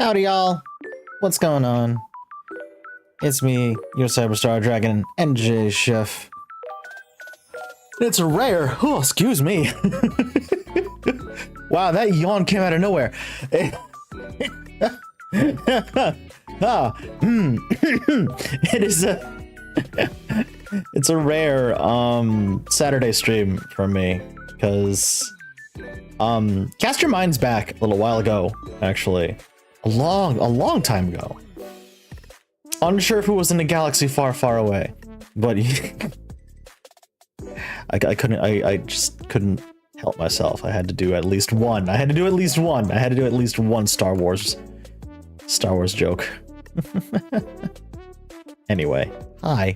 Howdy, y'all. What's going on? It's me, your Cyber Star Dragon, NJChef. It's rare. Oh, excuse me. Wow, that yawn came out of nowhere. It is a it's a rare Saturday stream for me because Cast Your Mind's back a little while ago, actually. A long time ago. Unsure if it was in a galaxy far, far away, but I just couldn't help myself. I had to do at least one. I had to do at least one Star Wars joke. Anyway, hi.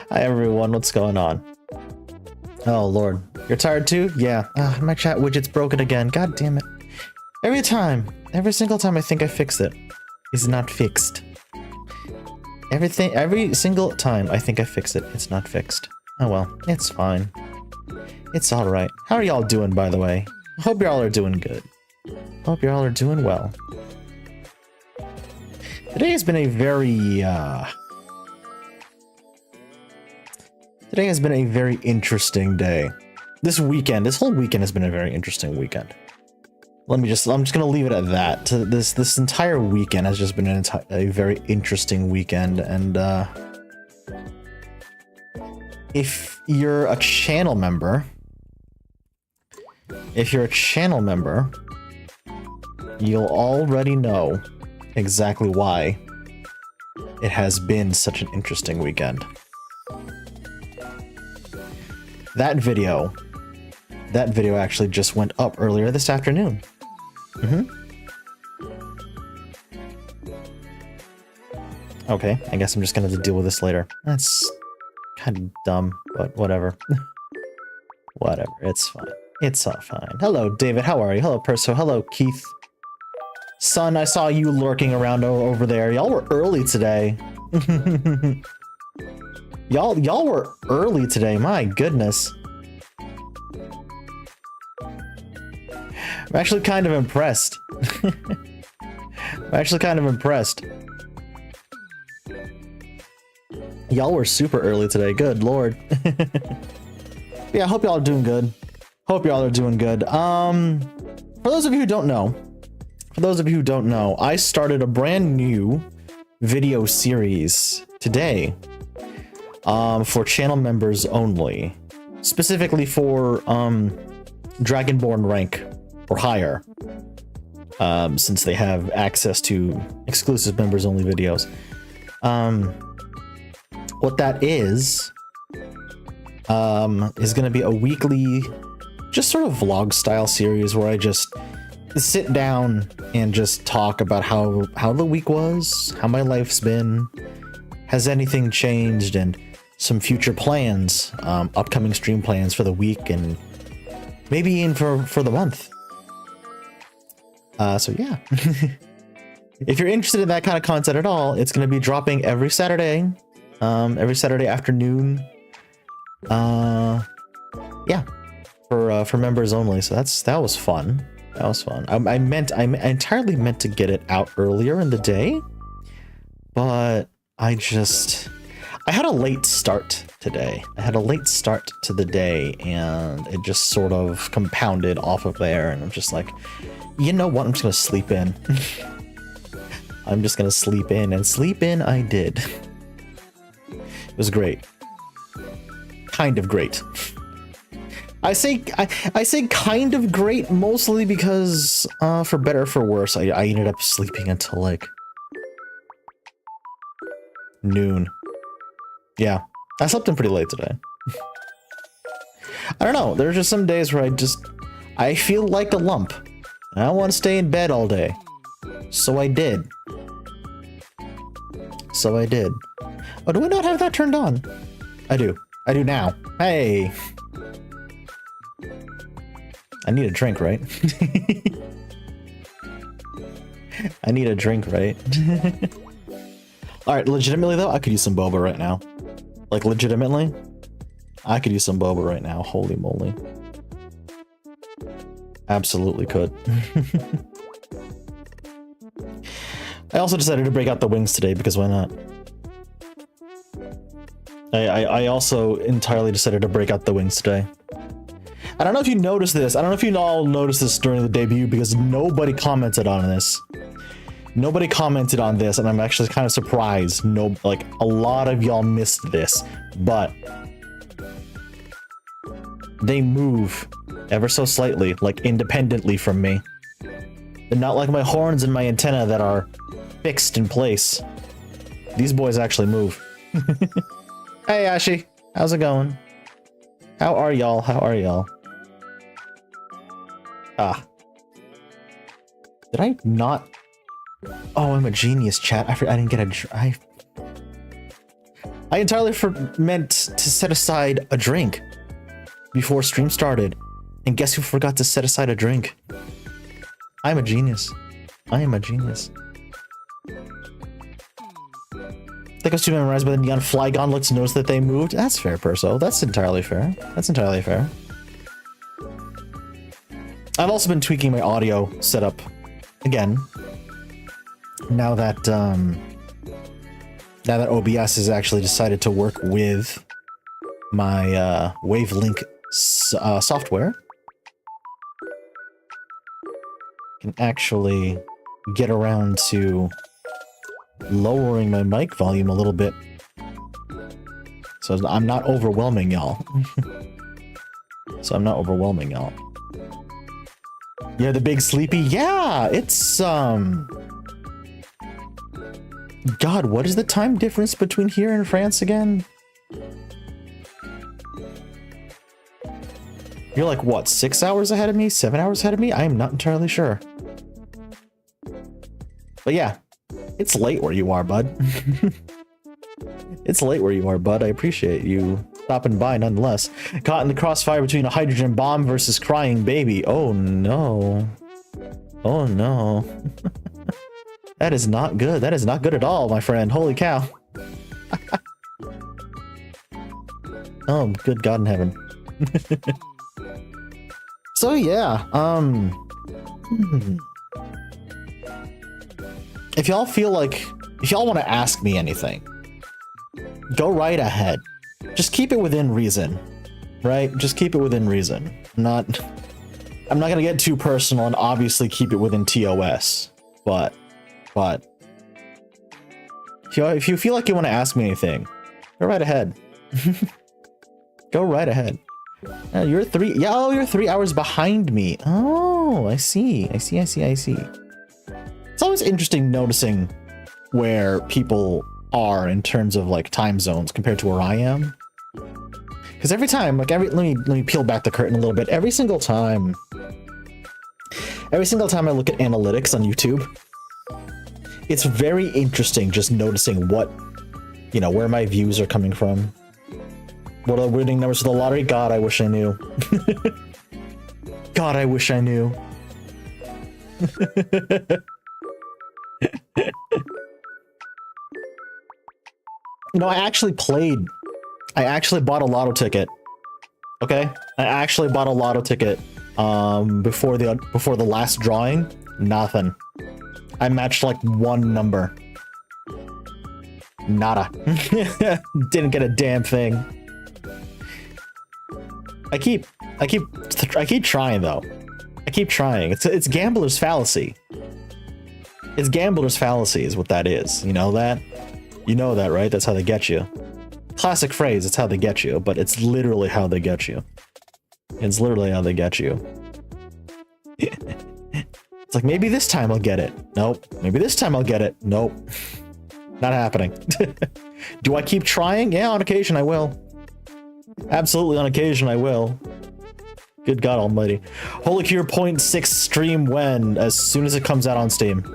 Hi everyone, what's going on? Oh lord, you're tired too? Yeah. My chat widget's broken again. God damn it. Every single time I think I fixed it, it's not fixed. Every single time I think I fixed it, it's not fixed. Oh well, it's fine. It's alright. How are y'all doing, by the way? I hope y'all are doing good. Hope y'all are doing well. Today has been a very, Today has been a very interesting day. This whole weekend has been a very interesting weekend. I'm just gonna leave it at that. This entire weekend has just been a very interesting weekend, and if you're a channel member, you'll already know exactly why it has been such an interesting weekend. That video actually just went up earlier this afternoon. Okay, I guess I'm just gonna have to deal with this later. That's kind of dumb, but whatever. Whatever, it's fine. It's all fine. Hello, David, how are you? Hello, Perso. Hello, Keith. Son, I saw you lurking around over there. Y'all were early today. Y'all were early today, my goodness. I'm actually kind of impressed. Y'all were super early today, good lord. Yeah, I hope y'all are doing good. For those of you who don't know, I started a brand new video series today. For channel members only, specifically for Dragonborn rank or higher, since they have access to exclusive members only videos. What that is going to be a weekly, just sort of vlog style series where I just sit down and just talk about how the week was, how my life's been, has anything changed, and some future plans, upcoming stream plans for the week and maybe even for the month. So yeah. If you're interested in that kind of content at all, it's going to be dropping every Saturday afternoon. Yeah, for members only. So that was fun. I entirely meant to get it out earlier in the day, but I had a late start today. I had a late start to the day, and it just sort of compounded off of there, and I'm just like, you know what, I'm just gonna sleep in. I'm just gonna sleep in, and sleep in I did. It was great. Kind of great. I say kind of great mostly because, for better or for worse, I ended up sleeping until like noon. Yeah, I slept in pretty late today. I don't know, there's just some days where I feel like a lump. And I want to stay in bed all day. So I did. Oh, do I not have that turned on? I do. I do now. Hey! I need a drink, right? I need a drink, right? Alright, legitimately though, I could use some boba right now. Like, legitimately, I could use some boba right now. Holy moly. Absolutely could. I also decided to break out the wings today, because why not? I also entirely decided to break out the wings today. I don't know if you noticed this. I don't know if you all noticed this during the debut, because nobody commented on this. And I'm actually kind of surprised. Like, a lot of y'all missed this, but they move ever so slightly, like independently from me. They're not like my horns and my antenna that are fixed in place. These boys actually move. Hey, Ashi, how's it going? How are y'all? Ah. Did I not? Oh, I'm a genius, chat. I didn't get I entirely meant to set aside a drink before stream started. And guess who forgot to set aside a drink? I'm a genius. I am a genius. I think I was too memorized by the neon fly gauntlets to notice that they moved. That's fair, Perso. That's entirely fair. I've also been tweaking my audio setup again. Now that OBS has actually decided to work with my Wavelink software, can actually get around to lowering my mic volume a little bit, so I'm not overwhelming y'all. Yeah, the big sleepy. Yeah, it's God, what is the time difference between here and France again? You're like, what, 6 hours ahead of me? 7 hours ahead of me? I am not entirely sure. But yeah, it's late where you are, bud. It's late where you are, bud. I appreciate you stopping by nonetheless. Caught in the crossfire between a hydrogen bomb versus crying baby. Oh no. Oh no. That is not good. That is not good at all, my friend. Holy cow. Oh, good God in heaven. So yeah, if y'all feel like, if y'all want to ask me anything, go right ahead. Just keep it within reason, right? Just keep it within reason. I'm not gonna get too personal and obviously keep it within TOS, but if you feel like you want to ask me anything, go right ahead. Go right ahead. You're 3 hours behind me. Oh, I see. It's always interesting noticing where people are in terms of like time zones compared to where I am. Because every time, like let me peel back the curtain a little bit. Every single time I look at analytics on YouTube, it's very interesting just noticing what, you know, where my views are coming from. What are the winning numbers for the lottery? God, I wish I knew. God, I wish I knew. You know, I actually bought a lotto ticket. Okay? I actually bought a lotto ticket before the last drawing. Nothing. I matched like one number. Nada. Didn't get a damn thing. I keep trying though. I keep trying. It's gambler's fallacy. It's gambler's fallacy is what that is. You know that? You know that, right? That's how they get you. Classic phrase, it's how they get you, but it's literally how they get you. It's literally how they get you. It's like, maybe this time I'll get it. Nope. Maybe this time I'll get it. Nope. Not happening. Do I keep trying? Yeah, on occasion I will. Absolutely, on occasion I will. Good God almighty. Holy Cure 0.6 stream when? As soon as it comes out on Steam.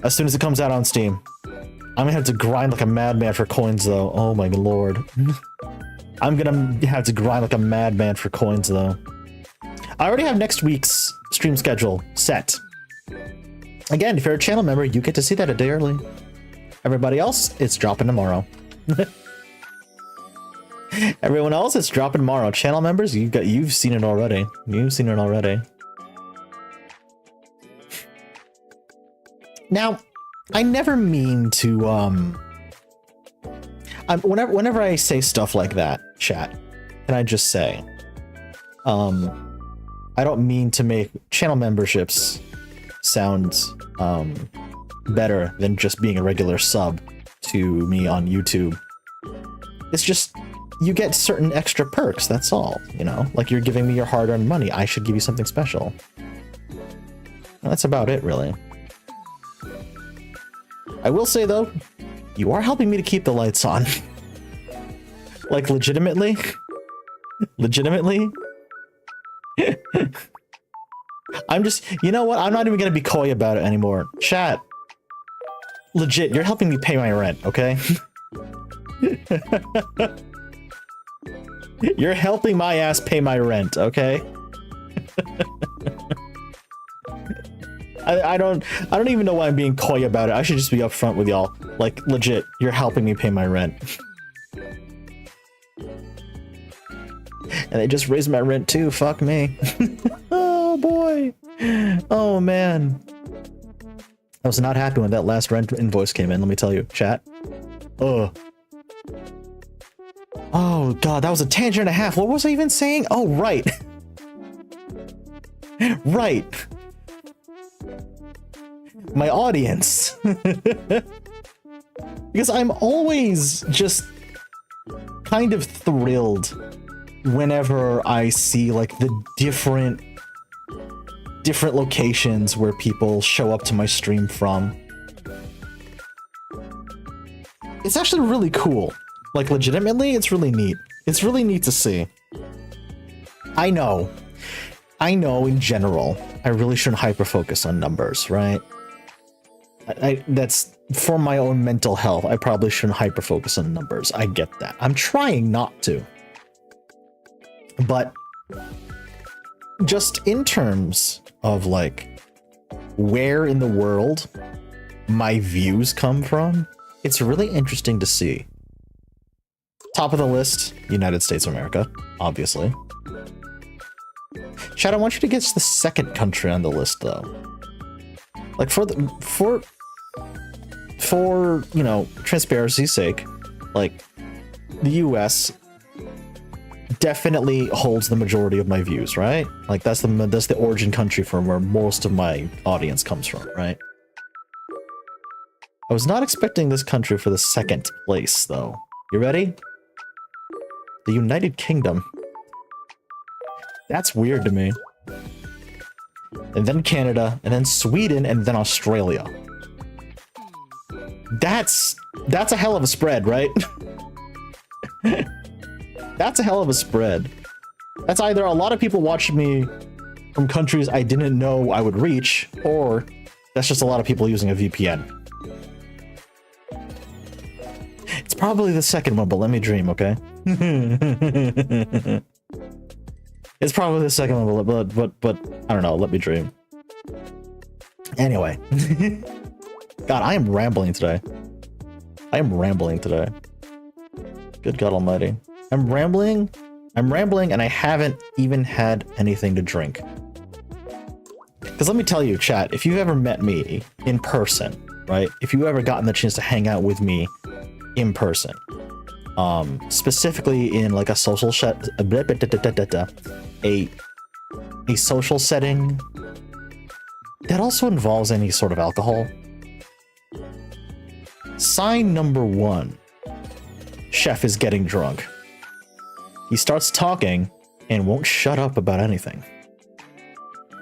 As soon as it comes out on Steam. I'm gonna have to grind like a madman for coins though. Oh my lord. I'm gonna have to grind like a madman for coins though. I already have next week's stream schedule set. Again, if you're a channel member, you get to see that a day early. Everybody else, it's dropping tomorrow. Everyone else, it's dropping tomorrow. Channel members, you've seen it already. You've seen it already. Now, I never mean to whenever I say stuff like that, chat, can I just say, I don't mean to make channel memberships sound better than just being a regular sub to me on YouTube. It's just, you get certain extra perks, that's all, you know? Like, you're giving me your hard-earned money, I should give you something special. That's about it, really. I will say, though, you are helping me to keep the lights on. Like, legitimately? Legitimately? I'm just, you know what? I'm not even gonna be coy about it anymore. Chat. Legit, you're helping me pay my rent, okay? You're helping my ass pay my rent, okay? I don't even know why I'm being coy about it. I should just be upfront with y'all. Like, legit, you're helping me pay my rent. And they just raised my rent too, fuck me. Oh boy. Oh man. I was not happy when that last rent invoice came in, let me tell you, chat. Ugh. Oh god, that was a tangent and a half. What was I even saying? Oh, right. Right. My audience. Because I'm always just kind of thrilled whenever I see like the different locations where people show up to my stream from. It's actually really cool. Like, legitimately, it's really neat. It's really neat to see. I know in general, I really shouldn't hyper-focus on numbers, right? That's for my own mental health. I probably shouldn't hyper-focus on numbers. I get that. I'm trying not to. But just in terms of, like, where in the world my views come from, it's really interesting to see. Top of the list, United States of America, obviously. Chad, I want you to guess the second country on the list, though. Like, for you know, transparency's sake, like, the US definitely holds the majority of my views, right? Like, that's the origin country from where most of my audience comes from, right? I was not expecting this country for the second place, though. You ready? The United Kingdom. That's weird to me. And then Canada, and then Sweden, and then Australia. That's a hell of a spread, right? That's a hell of a spread. That's either a lot of people watching me from countries I didn't know I would reach, or that's just a lot of people using a VPN. It's probably the second one, but let me dream, okay? It's probably the second one, but I don't know, let me dream. Anyway. God, I am rambling today. Good God almighty. I'm rambling, and I haven't even had anything to drink. Because let me tell you, chat, if you've ever met me in person, right? If you've ever gotten the chance to hang out with me in person, specifically in like a social a social setting that also involves any sort of alcohol. Sign number one, chef is getting drunk. He starts talking and won't shut up about anything.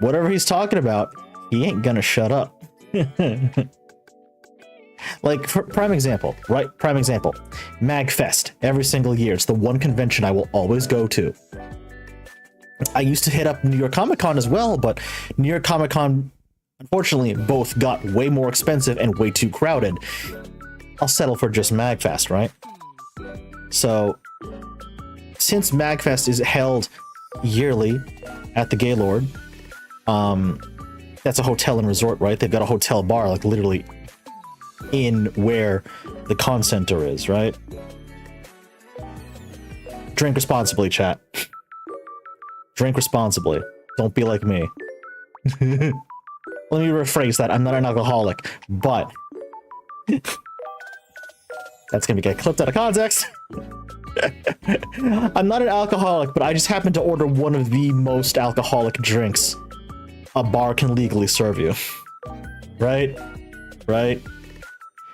Whatever he's talking about, he ain't gonna shut up. Like, for prime example, right? Prime example. MagFest, every single year. It's the one convention I will always go to. I used to hit up New York Comic Con as well, but New York Comic Con, unfortunately, both got way more expensive and way too crowded. I'll settle for just MagFest, right? So, since MagFest is held yearly at the Gaylord, that's a hotel and resort, right? They've got a hotel bar, like literally in where the con center is, right? Drink responsibly, chat. Drink responsibly. Don't be like me. Let me rephrase that. I'm not an alcoholic, but that's gonna get clipped out of context. I'm not an alcoholic, but I just happen to order one of the most alcoholic drinks a bar can legally serve you. Right? Right?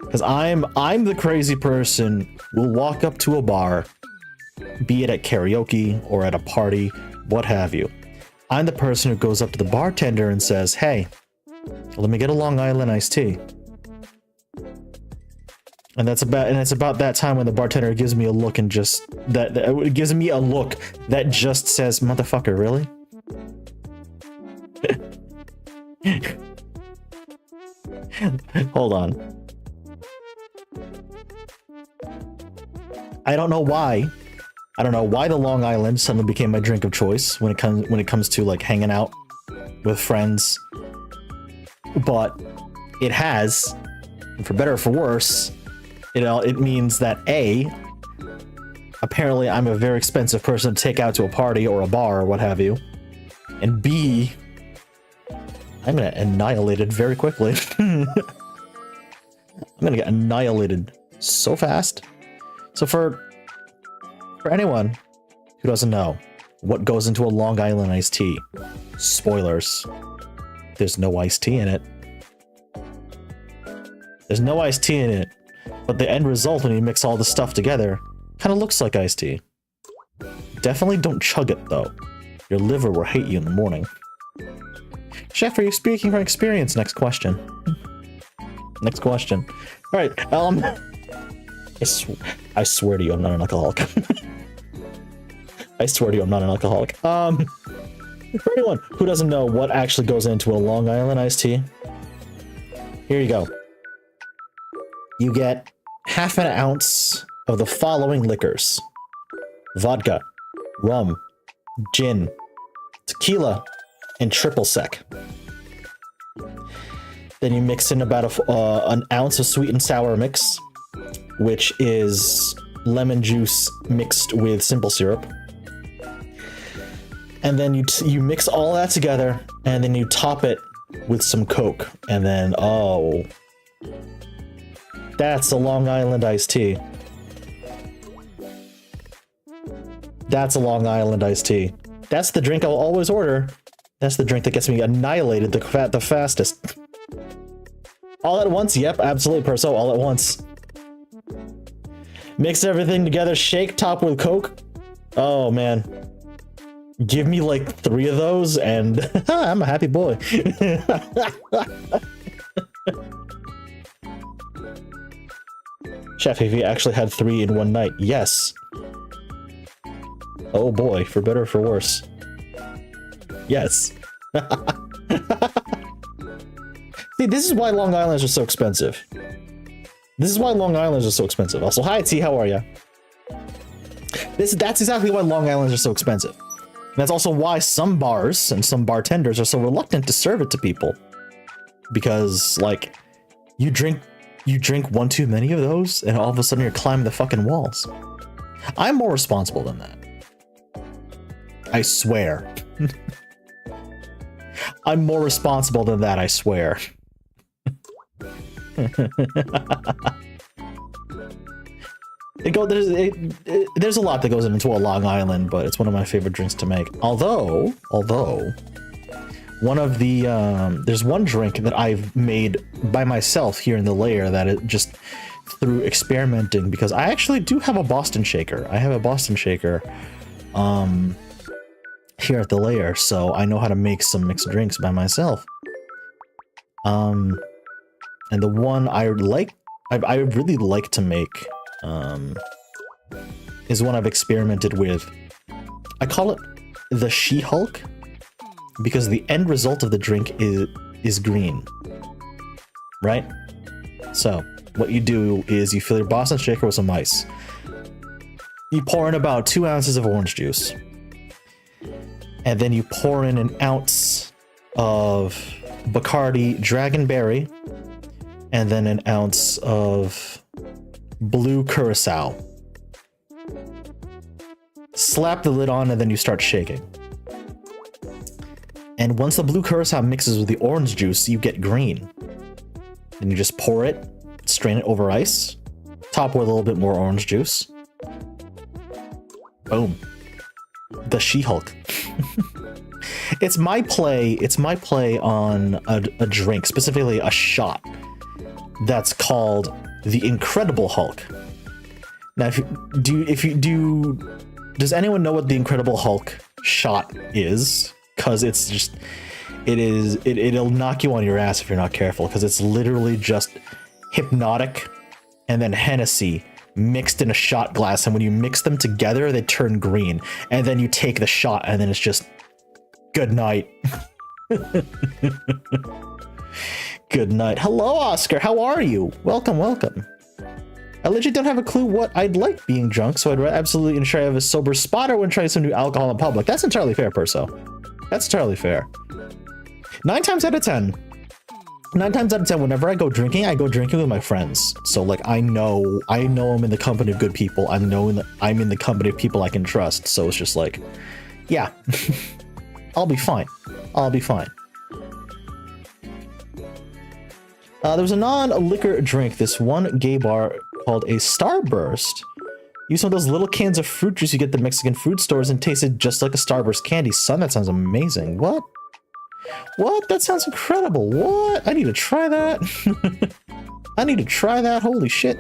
Because I'm the crazy person who will walk up to a bar, be it at karaoke or at a party, what have you. I'm the person who goes up to the bartender and says, "Hey, let me get a Long Island iced tea." And it's about that time when the bartender gives me a look and just that gives me a look that just says, "Motherfucker, really?" Hold on. I don't know why the Long Island suddenly became my drink of choice when it comes to like hanging out with friends. But it has, and for better or for worse, it means that A, apparently I'm a very expensive person to take out to a party or a bar or what have you. And B, I'm gonna get annihilated very quickly. I'm gonna get annihilated so fast. So for For anyone who doesn't know what goes into a Long Island iced tea, spoilers, there's no iced tea in it. There's no iced tea in it, but the end result when you mix all the stuff together kind of looks like iced tea. Definitely don't chug it though. Your liver will hate you in the morning. Chef, are you speaking from experience? Next question. Next question. All right. I swear to you, I'm not an alcoholic. I swear to you, I'm not an alcoholic. For anyone who doesn't know what actually goes into a Long Island iced tea, here you go. You get half an ounce of the following liquors: vodka, rum, gin, tequila, and triple sec. Then you mix in about an ounce of sweet and sour mix, which is lemon juice mixed with simple syrup. And then you mix all that together, and then you top it with some Coke, and then, oh, that's a Long Island iced tea. That's a Long Island iced tea. That's the drink I'll always order. That's the drink that gets me annihilated the fastest. All at once? Yep, absolutely, Perso, all at once. Mix everything together, shake, top with Coke. Oh, man. Give me like 3 of those, and I'm a happy boy. Chef, have you actually had 3 in one night? Yes. Oh boy, for better or for worse. Yes. See, this is why Long Islanders are so expensive. This is why Long Islanders are so expensive. Also, hi T, how are ya? That's exactly why Long Islanders are so expensive. And that's also why some bars and some bartenders are so reluctant to serve it to people. Because, like, you drink one too many of those, and all of a sudden you're climbing the fucking walls. I'm more responsible than that. I swear. I'm more responsible than that, I swear. There's a lot that goes into a Long Island, but it's one of my favorite drinks to make. Although, one of the, there's one drink that I've made by myself here in the Lair that it just through experimenting, because I actually do have a Boston shaker. I have a Boston shaker, here at the Lair, so I know how to make some mixed drinks by myself. And the one I really like to make, is one I've experimented with. I call it the She-Hulk, because the end result of the drink is green, right? So what you do is you fill your Boston shaker with some ice. You pour in about 2 ounces of orange juice, and then you pour in an ounce of Bacardi Dragonberry, and then an ounce of blue curacao. Slap the lid on, and then you start shaking. And once the blue curacao mixes with the orange juice, you get green. Then you just pour it, strain it over ice, top with a little bit more orange juice. Boom. The She-Hulk. It's my play on a drink, specifically a shot, that's called the Incredible Hulk. Now, does anyone know what the Incredible Hulk shot is? Because it's just, it'll knock you on your ass if you're not careful, because it's literally just Hypnotic and then Hennessy mixed in a shot glass, and when you mix them together, they turn green, and then you take the shot, and then it's just good night. Good night. Hello, Oscar. How are you? Welcome, welcome. I legit don't have a clue what I'd like being drunk, so I'd absolutely ensure I have a sober spotter when trying some new alcohol in public. That's entirely fair, Perso. That's entirely fair. 9 times out of 10, whenever I go drinking with my friends. So, like, I know I'm in the company of good people. I'm in the company of people I can trust. So it's just like, yeah, I'll be fine. I'll be fine. There was a non-liquor drink, this one gay bar called a Starburst, Use some of those little cans of fruit juice you get at the Mexican food stores and tasted just like a Starburst candy. Son, that sounds amazing. What? What? That sounds incredible. What? I need to try that. I need to try that. Holy shit.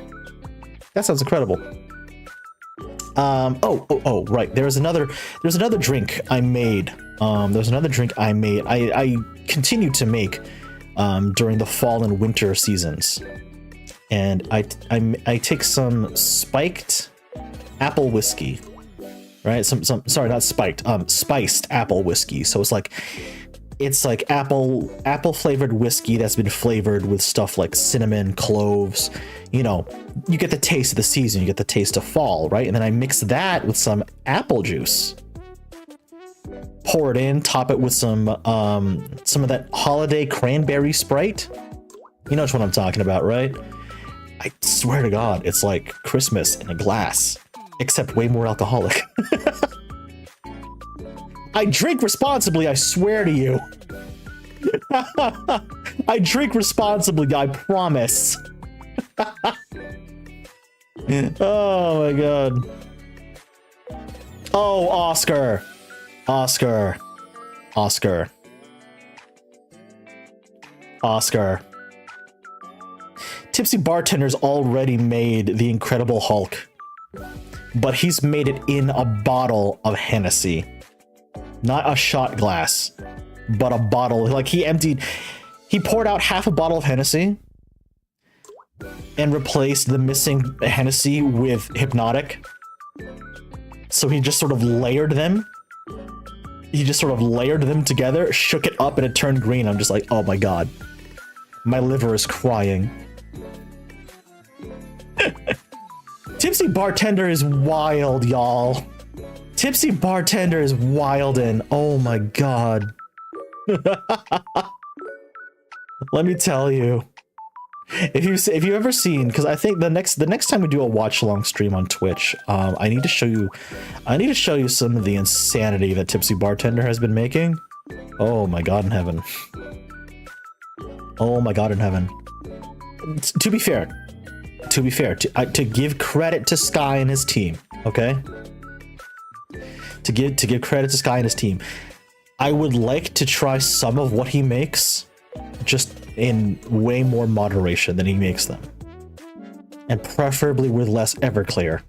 That sounds incredible. Oh, right. There's another drink I made. There's another drink I made. I continue to make during the fall and winter seasons. And I take some spiked apple whiskey, right? Sorry, not spiked, spiced apple whiskey. So it's like apple flavored whiskey that's been flavored with stuff like cinnamon, cloves. You know, you get the taste of the season, you get the taste of fall, right? And then I mix that with some apple juice. Pour it in, top it with some of that holiday cranberry Sprite. You know which one I'm talking about, right? I swear to God, it's like Christmas in a glass, except way more alcoholic. I drink responsibly, I swear to you. I drink responsibly, I promise. Oh my God. Oh, Oscar. Oscar. Oscar. Oscar. Tipsy Bartender's already made the Incredible Hulk, but he's made it in a bottle of Hennessy. Not a shot glass, but a bottle. Like he poured out half a bottle of Hennessy and replaced the missing Hennessy with Hypnotic. So he just sort of layered them. He just sort of layered them together, shook it up, and it turned green. I'm just like, oh my God. My liver is crying. Tipsy Bartender is wild, y'all. Tipsy Bartender is wildin'. Oh my God. Let me tell you. If you've ever seen, because I think the next time we do a watch along stream on Twitch, I need to show you some of the insanity that Tipsy Bartender has been making. Oh my God in heaven. Oh my God in heaven. To be fair, to give credit to Sky and his team, okay? To give credit to Sky and his team, I would like to try some of what he makes, just in way more moderation than he makes them, and preferably with less Everclear.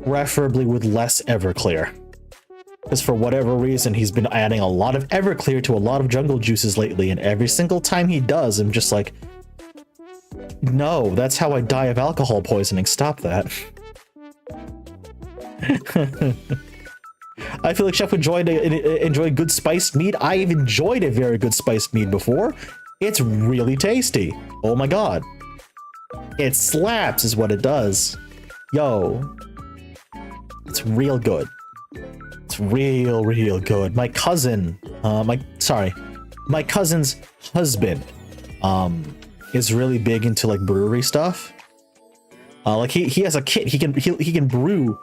Preferably with less Everclear, because for whatever reason he's been adding a lot of Everclear to a lot of jungle juices lately, and every single time he does, I'm just like, no, that's how I die of alcohol poisoning. Stop that. I feel like Chef would enjoy good spiced mead. I've enjoyed a very good spiced mead before. It's really tasty. Oh my God. It slaps is what it does. Yo. It's real good. It's real good. My cousin, my cousin's husband, is really big into like brewery stuff. Like he has a kit. He can brew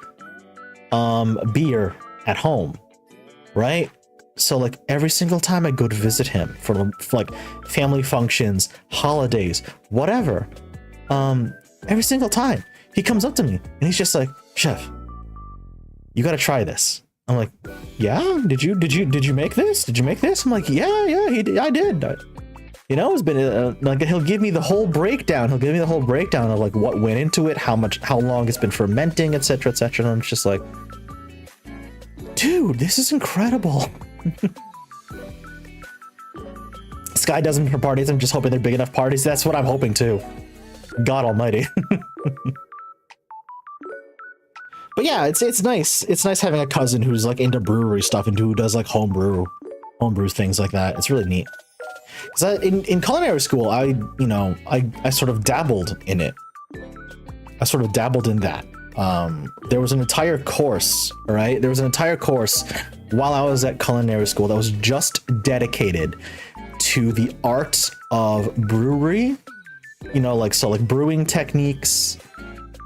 beer at home, right? So like every single time I go to visit him for like family functions, holidays, whatever, every single time he comes up to me and he's just like, Chef, you got to try this. I'm like, yeah, did you make this? Did you make this? I'm like, yeah, I did. You know, it's been like, he'll give me the whole breakdown. He'll give me the whole breakdown of like what went into it, how long it's been fermenting, etc., etc. And I'm just like, dude, this is incredible. Sky does them for parties. I'm just hoping they're big enough parties. That's what I'm hoping too. God almighty. But yeah, it's nice. It's nice having a cousin who's like into brewery stuff and who does like homebrew things like that. It's really neat. Because in culinary school, I sort of dabbled in it. I sort of dabbled in that. There was an entire course, right? There was an entire course while I was at culinary school that was just dedicated to the art of brewery. You know, like brewing techniques,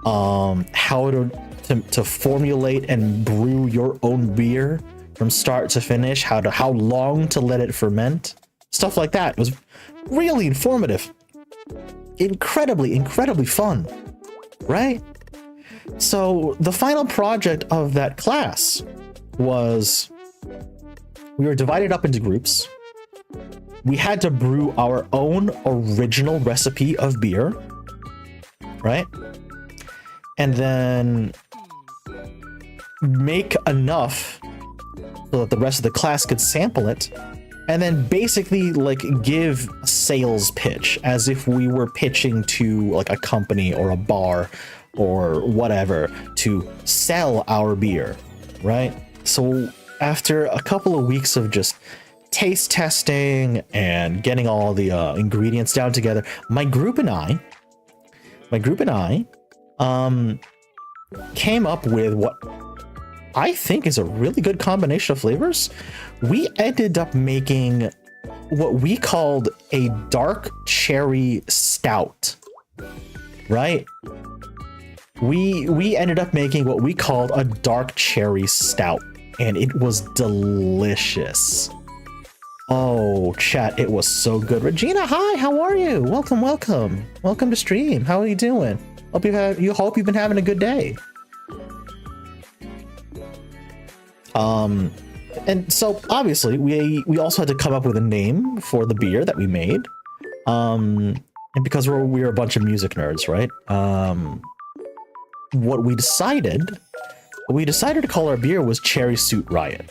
how to formulate and brew your own beer from start to finish, how long to let it ferment. Stuff like that. It was really informative. Incredibly fun, right? So the final project of that class was we were divided up into groups. We had to brew our own original recipe of beer, right? And then make enough so that the rest of the class could sample it, and then basically like give a sales pitch as if we were pitching to like a company or a bar or whatever to sell our beer, right? So after a couple of weeks of just taste testing and getting all the ingredients down together, my group and I came up with what I think is a really good combination of flavors. We ended up making what we called a dark cherry stout, right? We ended up making what we called a dark cherry stout, and it was delicious. Oh, chat, it was so good. Regina, hi, how are you? Welcome to stream. How are you doing? Hope you've been having a good day. And so obviously we also had to come up with a name for the beer that we made. And because we're a bunch of music nerds, right? What we decided to call our beer was Cherry Suit Riot.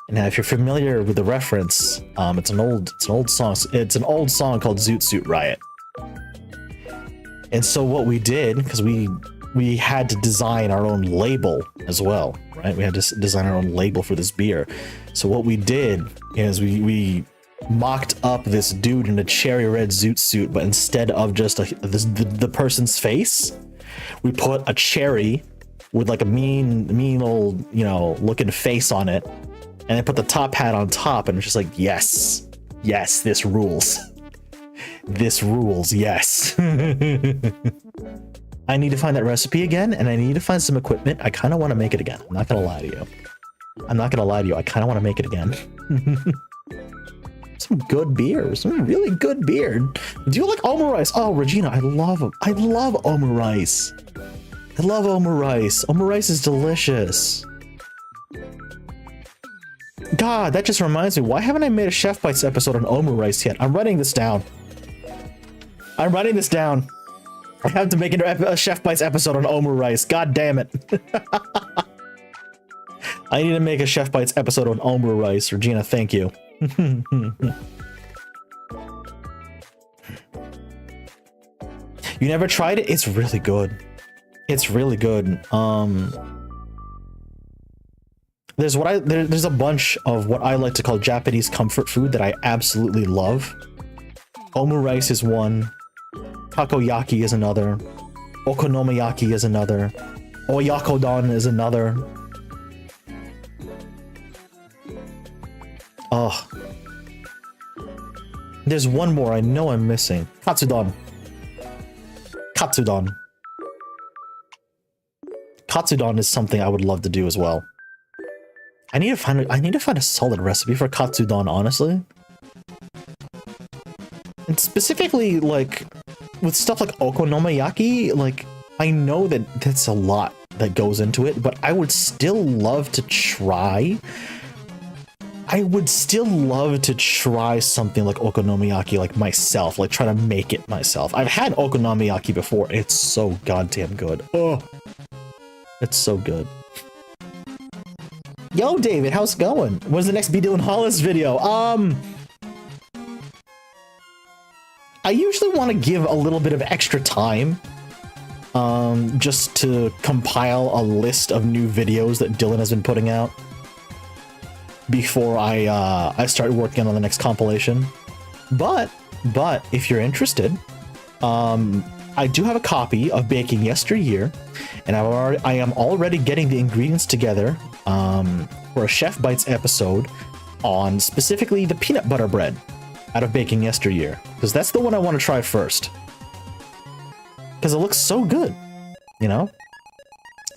Now, if you're familiar with the reference, it's an old song. It's an old song called Zoot Suit Riot. And so what we did, because we had to design our own label as well, right? We had to design our own label for this beer. So what we did is we mocked up this dude in a cherry red zoot suit, but instead of just the person's face, we put a cherry with like a mean old, looking face on it. And I put the top hat on top, and it's just like, yes, this rules. This rules, yes. I need to find that recipe again, and I need to find some equipment. I kind of want to make it again. I'm not going to lie to you. I kind of want to make it again. Some good beer. Some really good beer. Do you like omurice? Oh, Regina, I love omurice. I love omurice. Omurice is delicious. God, that just reminds me. Why haven't I made a Chef Bites episode on omurice yet? I'm writing this down. I have to make a Chef Bites episode on omurice. God damn it. I need to make a Chef Bites episode on omurice. Regina, thank you. You never tried it? It's really good. It's really good. There's a bunch of what I like to call Japanese comfort food that I absolutely love. Omurice is one. Takoyaki is another. Okonomiyaki is another. Oyakodon is another. Oh. There's one more I know I'm missing. Katsudon. Katsudon is something I would love to do as well. I need to find a solid recipe for katsudon, honestly. And specifically, like, with stuff like okonomiyaki, like, I know that that's a lot that goes into it, but I would still love to try. I would still love to try something like okonomiyaki, like myself, like try to make it myself. I've had okonomiyaki before. It's so goddamn good. Oh, it's so good. Yo, David, how's it going? When's the next Be Doing Hollis video? I usually want to give a little bit of extra time, just to compile a list of new videos that Dylan has been putting out before I start working on the next compilation. But if you're interested, I do have a copy of Baking Yesteryear, and I am already getting the ingredients together for a Chef Bites episode on specifically the peanut butter bread out of Baking Yesteryear, because that's the one I want to try first, because it looks so good, you know.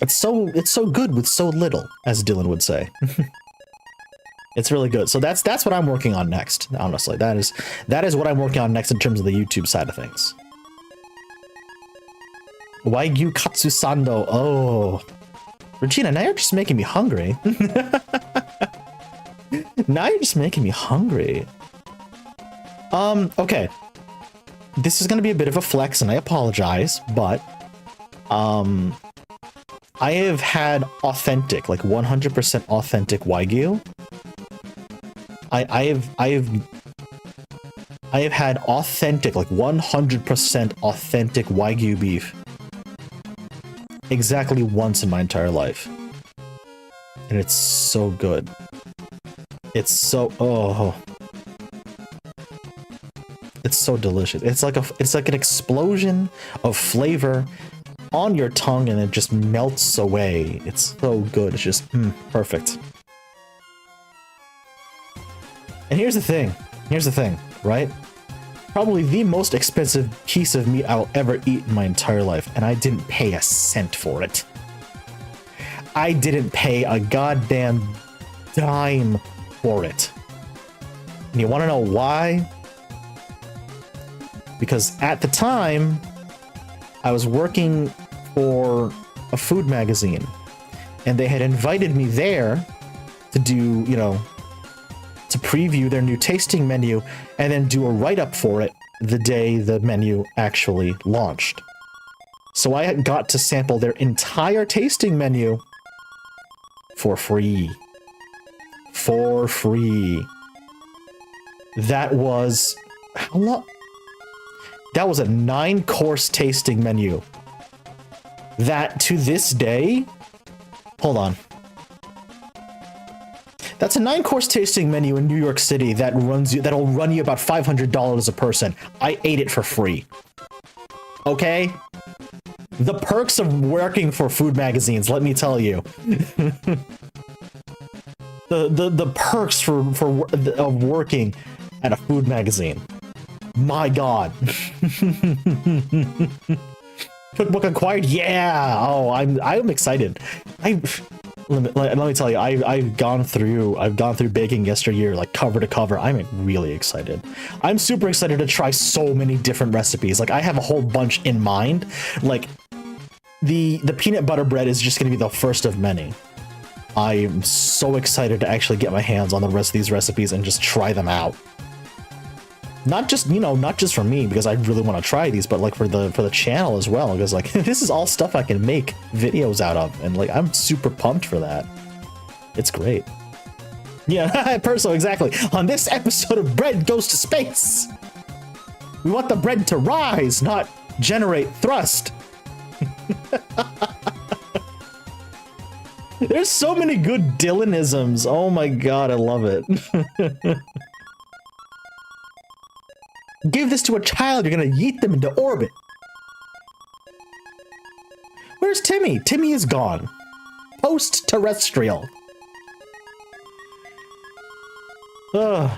It's so good with so little, as Dylan would say. It's really good. So that's what I'm working on next. Honestly, that is what I'm working on next in terms of the YouTube side of things. Wagyu katsu sando. Oh, Regina, now you're just making me hungry. Now you're just making me hungry. Okay. This is gonna be a bit of a flex, and I apologize, but I have had authentic, like 100% authentic Wagyu. I have had authentic, like 100% authentic Wagyu beef exactly once in my entire life. And it's so good. It's so, oh. It's so delicious. It's like an explosion of flavor on your tongue, and it just melts away. It's so good. It's just perfect. And here's the thing, right? Probably the most expensive piece of meat I'll ever eat in my entire life, and I didn't pay a cent for it. I didn't pay a goddamn dime for it. And you want to know why? Because at the time, I was working for a food magazine, and they had invited me there to do, you know, to preview their new tasting menu and then do a write-up for it the day the menu actually launched. So I got to sample their entire tasting menu for free. For free. That was... how long? That was a 9-course tasting menu. That, to this day... hold on. That's a 9-course tasting menu in New York City that'll run you about $500 a person. I ate it for free. Okay? The perks of working for food magazines, let me tell you. the perks of working at a food magazine. My God. Cookbook acquired? Yeah. Oh, I'm excited. Let me tell you, I've gone through baking yesteryear like cover to cover. I'm really excited. I'm super excited to try so many different recipes. Like I have a whole bunch in mind. Like the peanut butter bread is just going to be the first of many. I'm so excited to actually get my hands on the rest of these recipes and just try them out. Not just, you know, not just for me, because I really want to try these, but like for the channel as well, because like this is all stuff I can make videos out of, and like I'm super pumped for that. It's great. Yeah, Perso, exactly. On this episode of Bread Goes to Space, we want the bread to rise, not generate thrust. There's so many good Dylanisms. Oh my God, I love it. Give this to a child, you're gonna yeet them into orbit. Where's Timmy? Timmy is gone. Post-terrestrial. Ugh.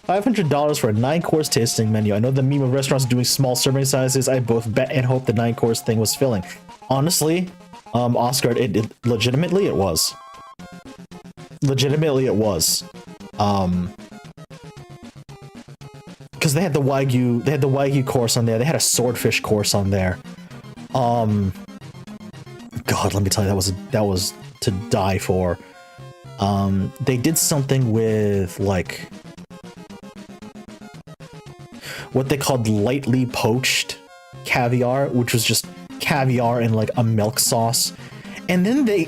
$500 for a 9-course tasting menu. I know the meme of restaurants doing small serving sizes. I both bet and hope the 9-course thing was filling. Honestly, Oscar, it legitimately it was. Legitimately it was. Because they had the Wagyu course on there. They had a swordfish course on there. God, let me tell you, that was to die for. They did something with like what they called lightly poached caviar, which was just caviar in like a milk sauce. And then they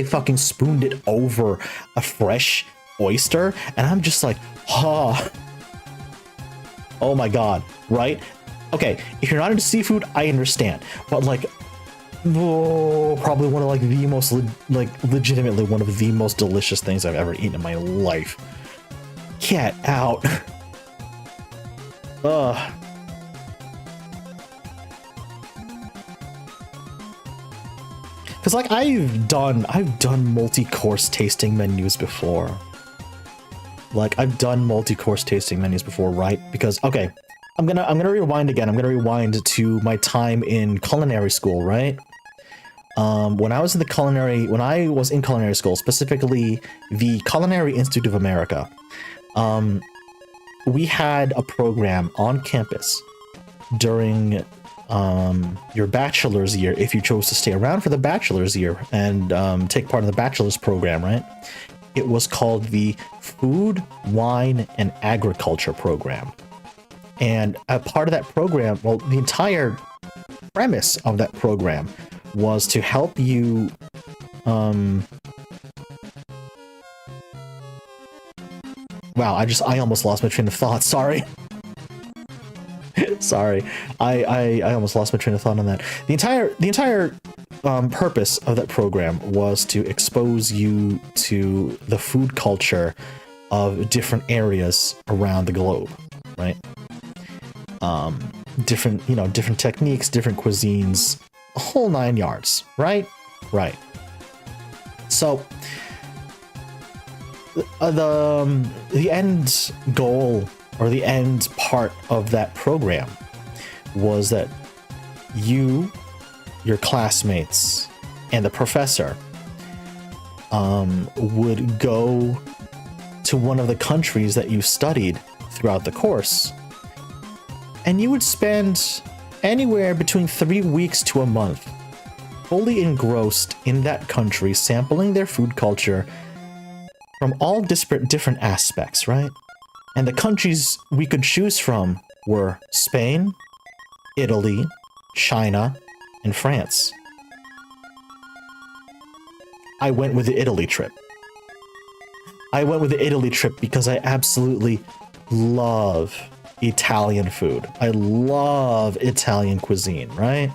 fucking spooned it over a fresh oyster, and I'm just like, huh. Oh my God, right? Okay, if you're not into seafood, I understand, but like, oh, probably one of like the most legitimately one of the most delicious things I've ever eaten in my life. Get out. Ugh. Because like I've done multi-course tasting menus before. Like I've done multi-course tasting menus before, right? Because okay, I'm gonna rewind again. I'm gonna rewind to my time in culinary school, right? When I was in culinary school, specifically the Culinary Institute of America, we had a program on campus during your bachelor's year, if you chose to stay around for the bachelor's year and take part in the bachelor's program, right? It was called the Food, Wine, and Agriculture program. And a part of that program, well, the entire premise of that program was to help you wow, I almost lost my train of thought. Sorry. Sorry. I almost lost my train of thought on that. The entire purpose of that program was to expose you to the food culture of different areas around the globe, right? Different techniques, different cuisines, a whole 9 yards, right? Right. So the end goal, or the end part of that program, was that you, your classmates, and the professor would go to one of the countries that you studied throughout the course, and you would spend anywhere between 3 weeks to a month fully engrossed in that country, sampling their food culture from all different aspects, right? And the countries we could choose from were Spain, Italy, China, and France. I went with the Italy trip. I went with the Italy trip because I absolutely love Italian food. I love Italian cuisine, right?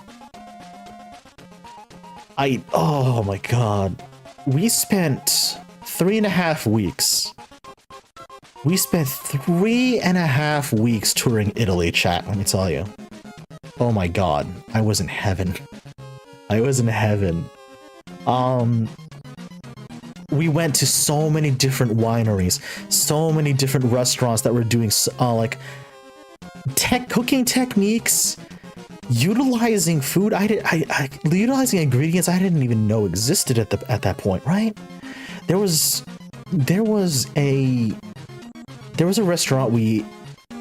Oh my god. We spent 3.5 weeks. We spent 3.5 weeks touring Italy, chat, let me tell you. Oh my god. I was in heaven. I was in heaven. We went to so many different wineries, so many different restaurants that were doing cooking techniques, utilizing food utilizing ingredients I didn't even know existed at that point, right? There was a restaurant we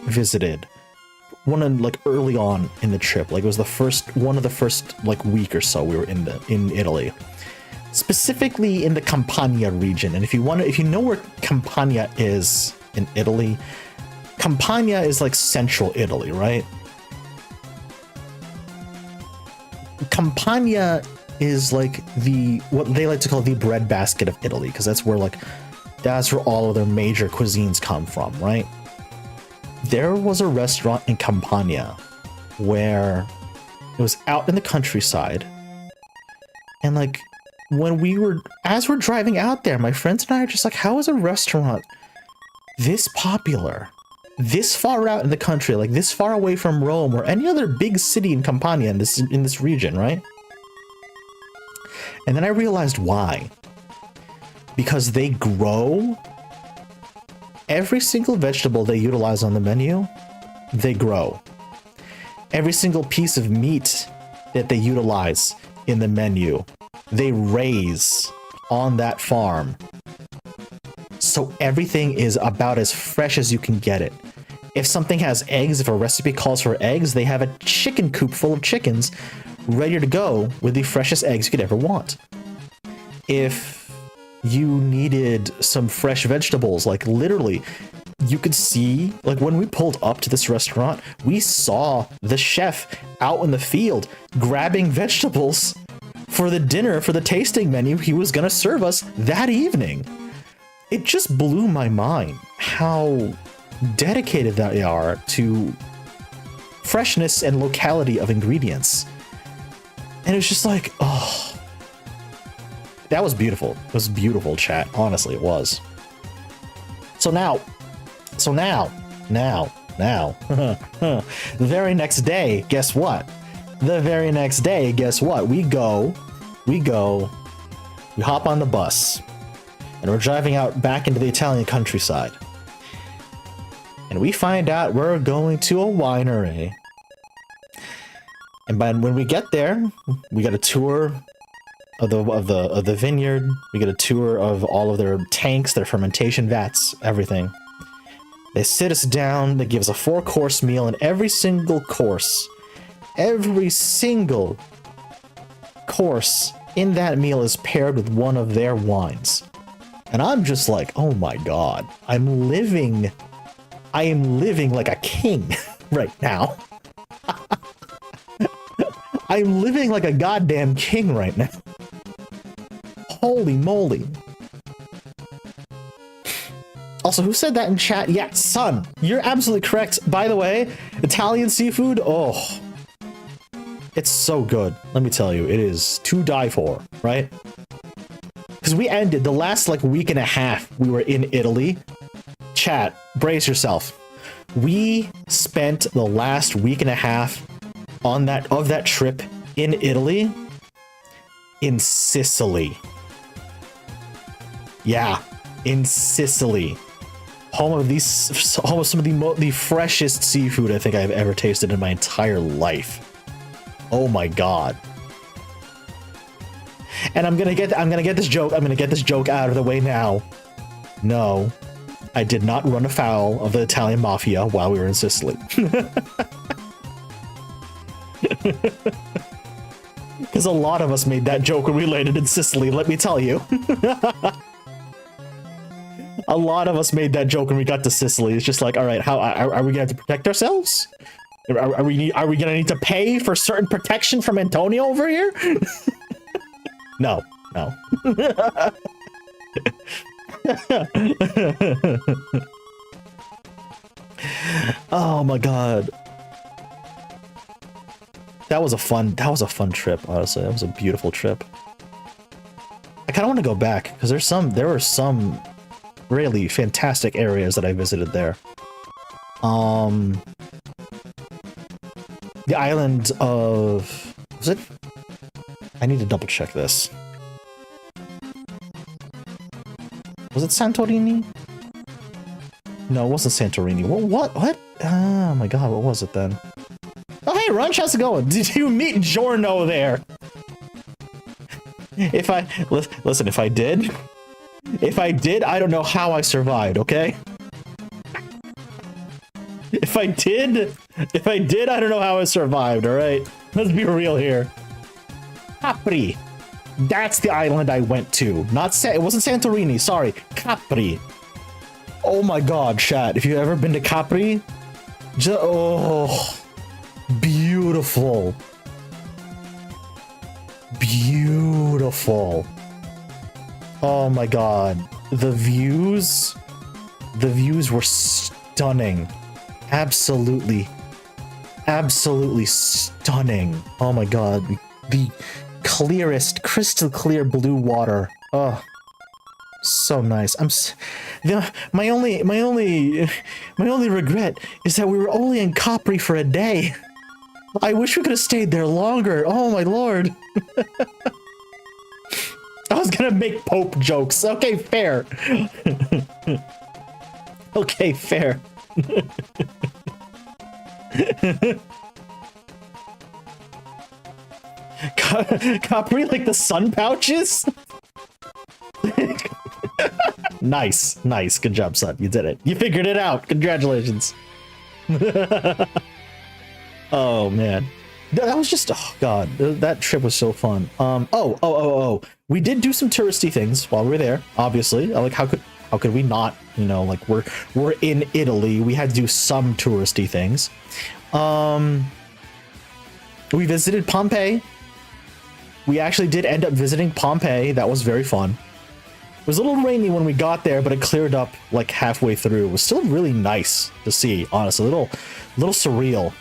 visited, early on in the trip. Like, it was one of the first week or so we were in Italy, specifically in the Campania region. And if you know where Campania is in Italy, Campania is like central Italy, right? Campania is like what they like to call the breadbasket of Italy, because that's where all of their major cuisines come from, right? There was a restaurant in Campania where it was out in the countryside, and as we're driving out there, my friends and I are just like, how is a restaurant this popular, this far out in the country, this far away from Rome or any other big city in Campania, in this region, right? And then I realized why. Because they grow every single vegetable they utilize on the menu, they grow. Every single piece of meat that they utilize in the menu, they raise on that farm. So everything is about as fresh as you can get it. If something has eggs, if a recipe calls for eggs, they have a chicken coop full of chickens ready to go with the freshest eggs you could ever want. If you needed some fresh vegetables, literally, you could see, when we pulled up to this restaurant, we saw the chef out in the field grabbing vegetables for the dinner, for the tasting menu he was gonna serve us that evening. It just blew my mind how dedicated they are to freshness and locality of ingredients. And it was just like, oh, that was beautiful. It was beautiful, chat. Honestly, it was. So now, the very next day, guess what? We hop on the bus, and we're driving out back into the Italian countryside. And we find out we're going to a winery. And when we get there, we get a tour of the vineyard. We get a tour of all of their tanks, their fermentation vats, everything. They sit us down, they give us a 4-course meal, and every single course in that meal is paired with one of their wines. And I'm just like, oh my god, I am living like a king right now. I'm living like a goddamn king right now. Holy moly. Also, who said that in chat? Yeah, son, you're absolutely correct. By the way, Italian seafood, oh, it's so good. Let me tell you, it is to die for, right? Because we ended the last like week and a half we were in Italy. Chat, brace yourself. We spent the last week and a half on that trip in Italy, in Sicily. Yeah, in Sicily. Home of some of the freshest seafood I think I've ever tasted in my entire life. Oh my god. And I'm gonna get this joke out of the way now. No, I did not run afoul of the Italian mafia while we were in Sicily. Because a lot of us made that joke when we landed in Sicily, let me tell you. A lot of us made that joke when we got to Sicily. It's just like, all right, how are we gonna have to protect ourselves? Are we gonna need to pay for certain protection from Antonio over here? No. Oh my god. That was a fun trip, honestly. That was a beautiful trip. I kind of want to go back because there were some really fantastic areas that I visited there. The island of, was it? I need to double check this. Was it Santorini? No, it wasn't Santorini. What? Oh my god, what was it then? Oh, hey, Runch, how's it going? Did you meet Giorno there? Listen, if I did, I don't know how I survived, okay? If I did, I don't know how I survived, alright? Let's be real here. Capri. That's the island I went to. It wasn't Santorini, sorry. Capri. Oh my god, chat. If you've ever been to Capri, oh, beautiful. Beautiful. Oh my god. The views were stunning. Absolutely stunning. Oh my god. The clearest, crystal clear blue water. Oh, so nice. My only regret is that we were only in Capri for a day. I wish we could have stayed there longer. Oh my lord. I was gonna make Pope jokes. Okay, fair. Okay, fair. Capri like the sun pouches? Nice. Good job, son. You did it. You figured it out. Congratulations. Oh, man. That was just, oh, God. That trip was so fun. Oh. We did do some touristy things while we were there, obviously. Like, how could we not? You know, like, we're in Italy. We had to do some touristy things. We visited Pompeii. We actually did end up visiting Pompeii. That was very fun. It was a little rainy when we got there, but it cleared up like halfway through. It was still really nice to see, honestly. A little surreal.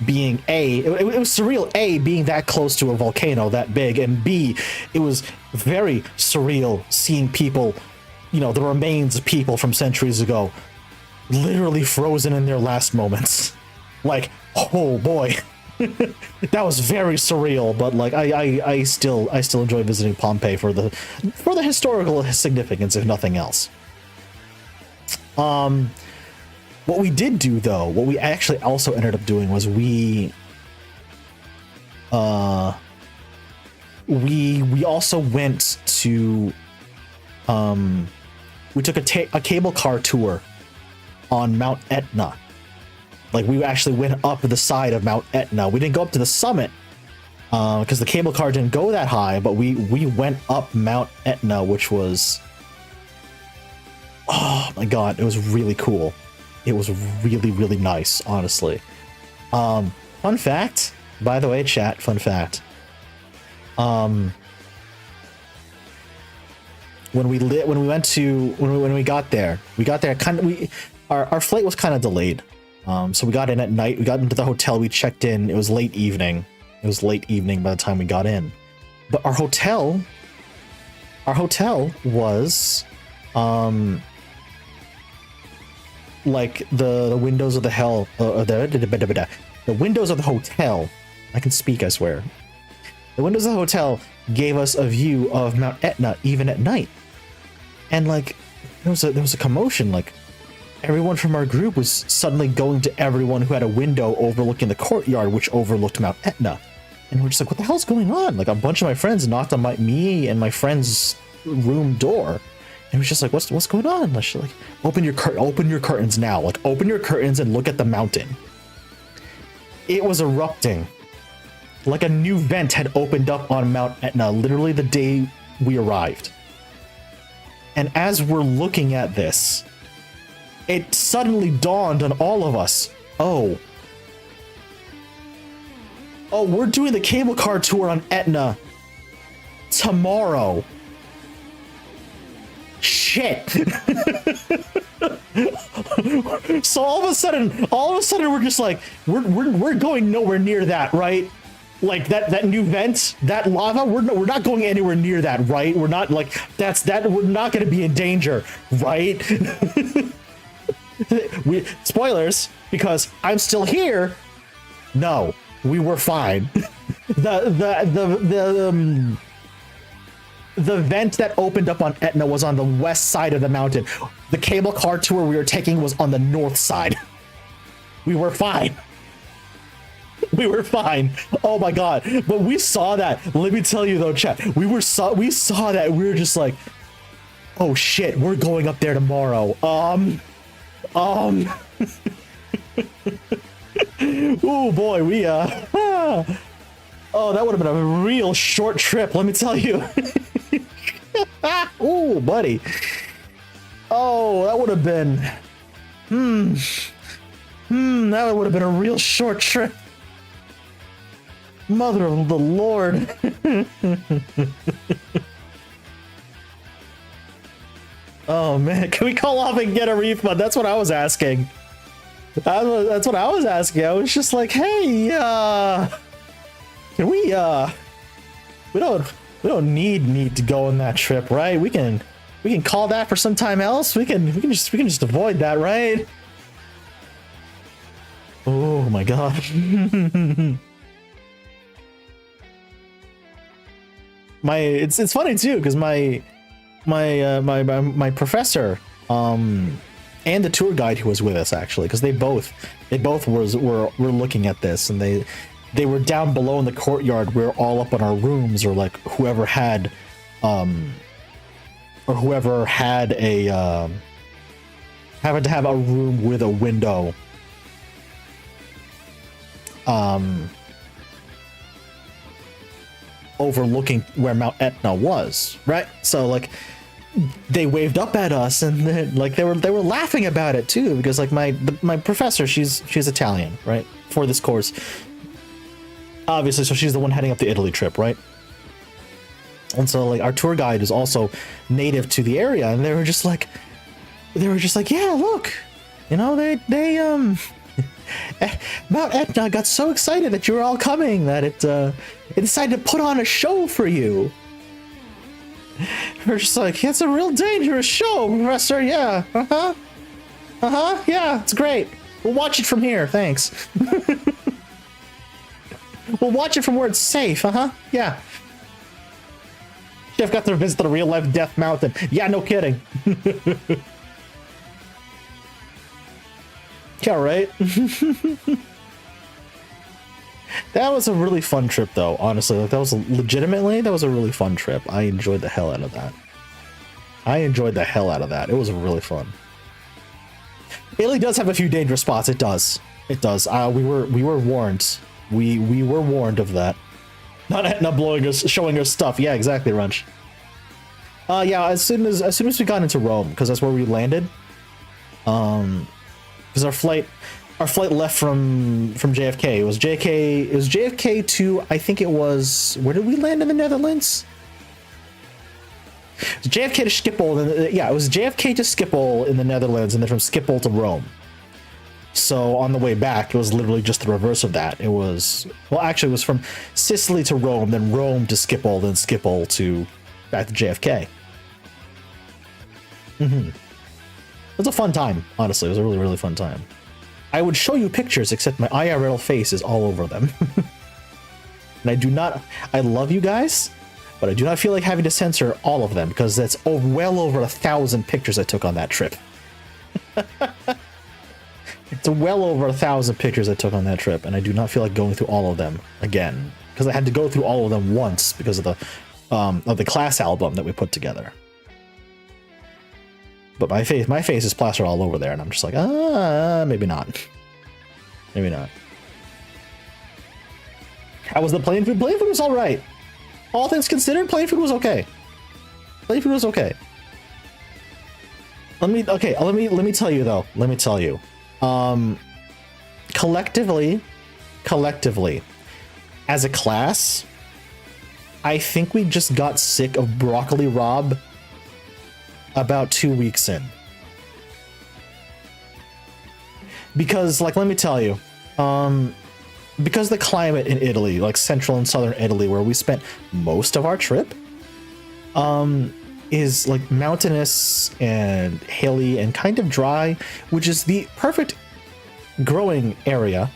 Being it was surreal, A, being that close to a volcano that big, and B, it was very surreal seeing people, you know, the remains of people from centuries ago, literally frozen in their last moments. Like, oh boy. That was very surreal, but like I still enjoy visiting Pompeii for the historical significance, if nothing else. What we did do, though, what we actually also ended up doing was we also went to we took a cable car tour on Mount Etna. Like, we actually went up the side of Mount Etna. We didn't go up to the summit because the cable car didn't go that high, but we went up Mount Etna, which was, oh my god, it was really cool. It was really, really nice, honestly. Fun fact, by the way, chat, fun fact. When we got there kind of, our flight was kind of delayed. So we got in at night, we got into the hotel, we checked in, it was late evening. It was late evening by the time we got in. But our hotel was like the windows of the hell, the windows of the hotel. I can speak, I swear. The windows of the hotel gave us a view of Mount Etna even at night. And like there was a commotion, like everyone from our group was suddenly going to everyone who had a window overlooking the courtyard, which overlooked Mount Etna. And we're just like, what the hell's going on? Like, a bunch of my friends knocked on me and my friend's room door. And it was just like, what's going on? Like, open your curtains now. Like, open your curtains and look at the mountain. It was erupting. Like a new vent had opened up on Mount Etna literally the day we arrived. And as we're looking at this, it suddenly dawned on all of us. Oh, we're doing the cable car tour on Etna tomorrow. Shit. So all of a sudden we're just like, we're going nowhere near that, right? Like that new vent, that lava, we're not going anywhere near that, right? We're not like, we're not going to be in danger, right? Spoilers, because I'm still here. No, we were fine. The vent that opened up on Etna was on the west side of the mountain. The cable car tour we were taking was on the north side. We were fine. We were fine. Oh my god. But we saw that. Let me tell you though, chat. We saw that. We were just like, oh shit, we're going up there tomorrow. Oh boy, we oh, that would have been a real short trip, let me tell you. Ooh, buddy. Oh, that would have been that would have been a real short trip. Mother of the Lord. Oh man, can we call off and get a refund? That's what I was asking. That's what I was asking. I was just like, hey, can we don't need to go on that trip, right? We can call that for some time else. We can just avoid that, right? Oh my god. It's funny too, because my professor and the tour guide who was with us, actually, because they both were looking at this, and they were down below in the courtyard. We were all up on our rooms, or like whoever had a happened to have a room with a window overlooking where Mount Etna was, right? So like they waved up at us, and then like they were laughing about it too, because like my professor, she's Italian, right, for this course, obviously, so she's the one heading up the Italy trip, right? And so like our tour guide is also native to the area, and they were just like, yeah, look, you know, they Mount Etna got so excited that you were all coming that it decided to put on a show for you. We're just like, it's a real dangerous show, Professor. Yeah, yeah, it's great. We'll watch it from here, thanks. We'll watch it from where it's safe. Yeah. Chef got to visit the real life Death Mountain. Yeah, no kidding. Yeah, right. That was a really fun trip, though. Honestly, like, that was a really fun trip. I enjoyed the hell out of that. It was really fun. Italy does have a few dangerous spots. It does. It does. We were warned. We were warned of that. Not blowing us, showing us stuff. Yeah, exactly, Runch. Yeah. As soon as we got into Rome, because that's where we landed. Because our flight left from JFK. It was JFK to, I think it was, where did we land in the Netherlands? It was JFK to Schiphol. Yeah, it was JFK to Schiphol in the Netherlands, and then from Schiphol to Rome. So on the way back, it was literally just the reverse of that. It was, well, actually, it was from Sicily to Rome, then Rome to Schiphol, then Schiphol to back to JFK. It was a fun time, honestly. It was a really, really fun time. I would show you pictures, except my IRL face is all over them. And I love you guys, but I do not feel like having to censor all of them, because that's well over 1,000 pictures I took on that trip. It's well over 1,000 pictures I took on that trip, and I do not feel like going through all of them again, because I had to go through all of them once because of the class album that we put together. But my face is plastered all over there, and I'm just like, maybe not. Maybe not. How was the plain food? Plain food was all right. All things considered, plain food was okay. Plain food was okay. Let me tell you though. Let me tell you. Collectively, as a class, I think we just got sick of Broccoli Rob about 2 weeks in. Because, like, let me tell you, because the climate in Italy, like central and southern Italy, where we spent most of our trip, is like mountainous and hilly and kind of dry, which is the perfect growing area,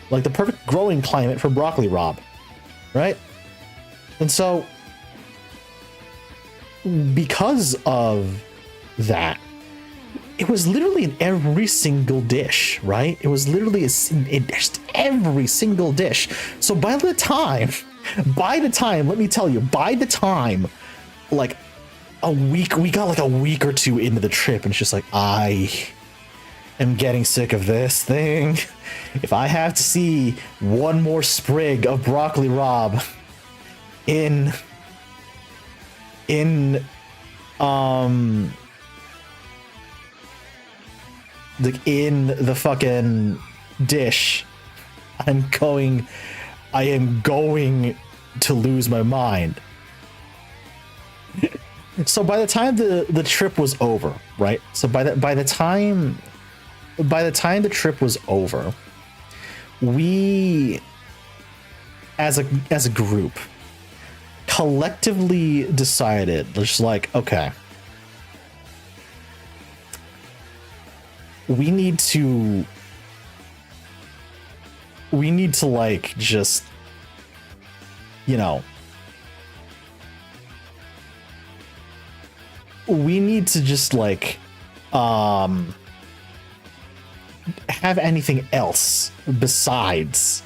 like the perfect growing climate for Broccoli Rob, right? And so, because of that, it was literally in every single dish, right? It was literally in just every single dish. So by the time, let me tell you, by the time, like we got like a week or two into the trip, and it's just like, I am getting sick of this thing. If I have to see one more sprig of Broccoli Rob in the fucking dish, I am going to lose my mind. So by the time the trip was over, right? So by the time the trip was over, we as a group collectively decided, just like, okay, we need to like just, you know, we need to just like have anything else besides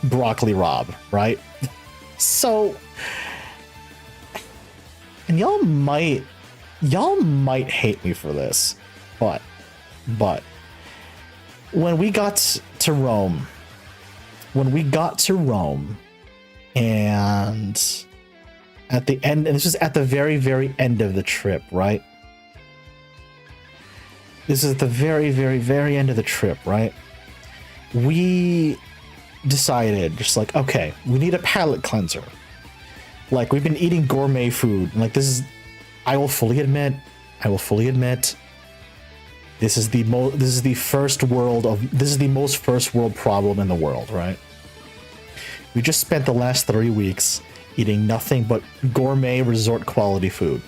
Broccoli Rob, right? So, and y'all might hate me for this, but when we got to Rome, and at the end, and this was at the very, very end of the trip, right? This is at the very, very, very end of the trip, right? We decided, just like, okay, we need a palate cleanser. Like, we've been eating gourmet food, and like, this is, I will fully admit, this is the most first world problem in the world, right? We just spent the last 3 weeks eating nothing but gourmet resort quality food.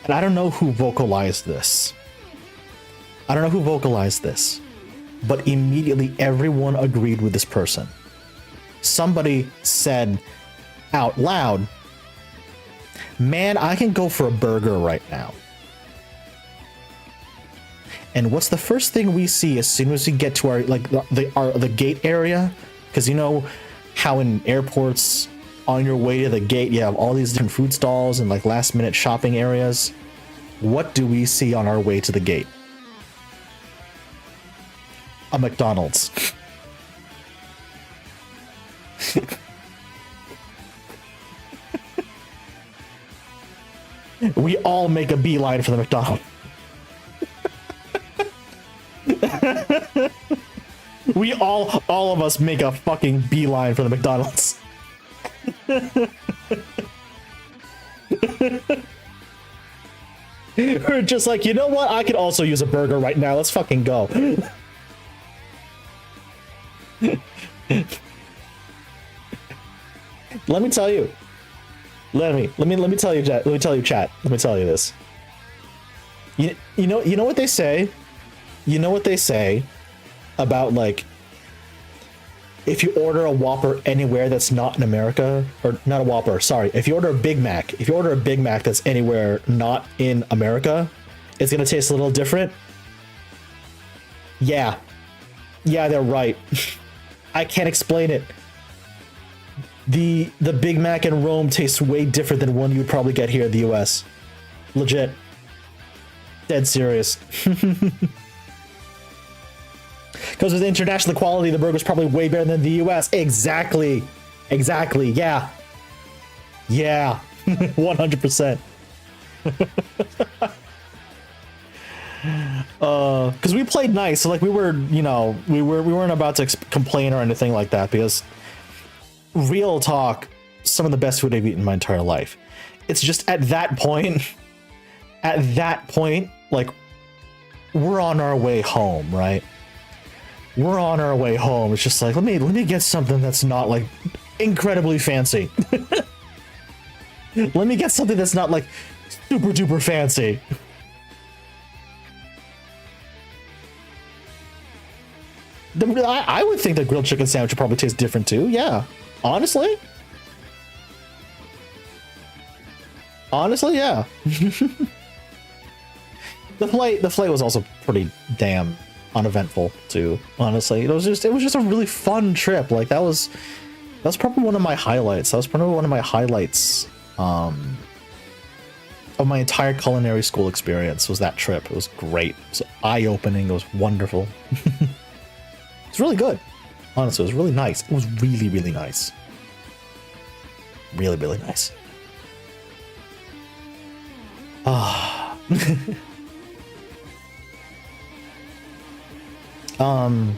And I don't know who vocalized this. But immediately everyone agreed with this person. Somebody said out loud, "Man, I can go for a burger right now." And what's the first thing we see as soon as we get to our the gate area? Because you know how in airports, on your way to the gate, you have all these different food stalls and like last minute shopping areas. What do we see on our way to the gate? A McDonald's. We all make a beeline for the McDonald's. We all of us make a fucking beeline for the McDonald's. We're just like, you know what? I could also use a burger right now. Let's fucking go. Let me tell you. Let me tell you, chat. Let me tell you, chat. Let me tell you this. You know what they say? You know what they say about, like, if you order a Whopper anywhere that's not in America, or not a Whopper, sorry, if you order a Big Mac, that's anywhere not in America, it's gonna taste a little different. Yeah, they're right. I can't explain it. The Big Mac in Rome tastes way different than one you would probably get here in the US. Legit. Dead serious. Because with international quality, the burger's probably way better than the US. Exactly. Yeah. 100%. Because we played nice, so like we weren't about to complain or anything like that, because real talk, some of the best food I've eaten in my entire life. It's just at that point, like, we're on our way home, right? We're on our way home. It's just like, let me get something that's not like incredibly fancy. Let me get something that's not like super duper fancy. I would think the grilled chicken sandwich would probably taste different too. Yeah, honestly, yeah. The flight was also pretty damn uneventful too. Honestly, it was just a really fun trip. Like that was probably one of my highlights. Of my entire culinary school experience was that trip. It was great. It was eye-opening. It was wonderful. It's really good. Honestly, it was really nice. It was really, really nice. Really, really nice. And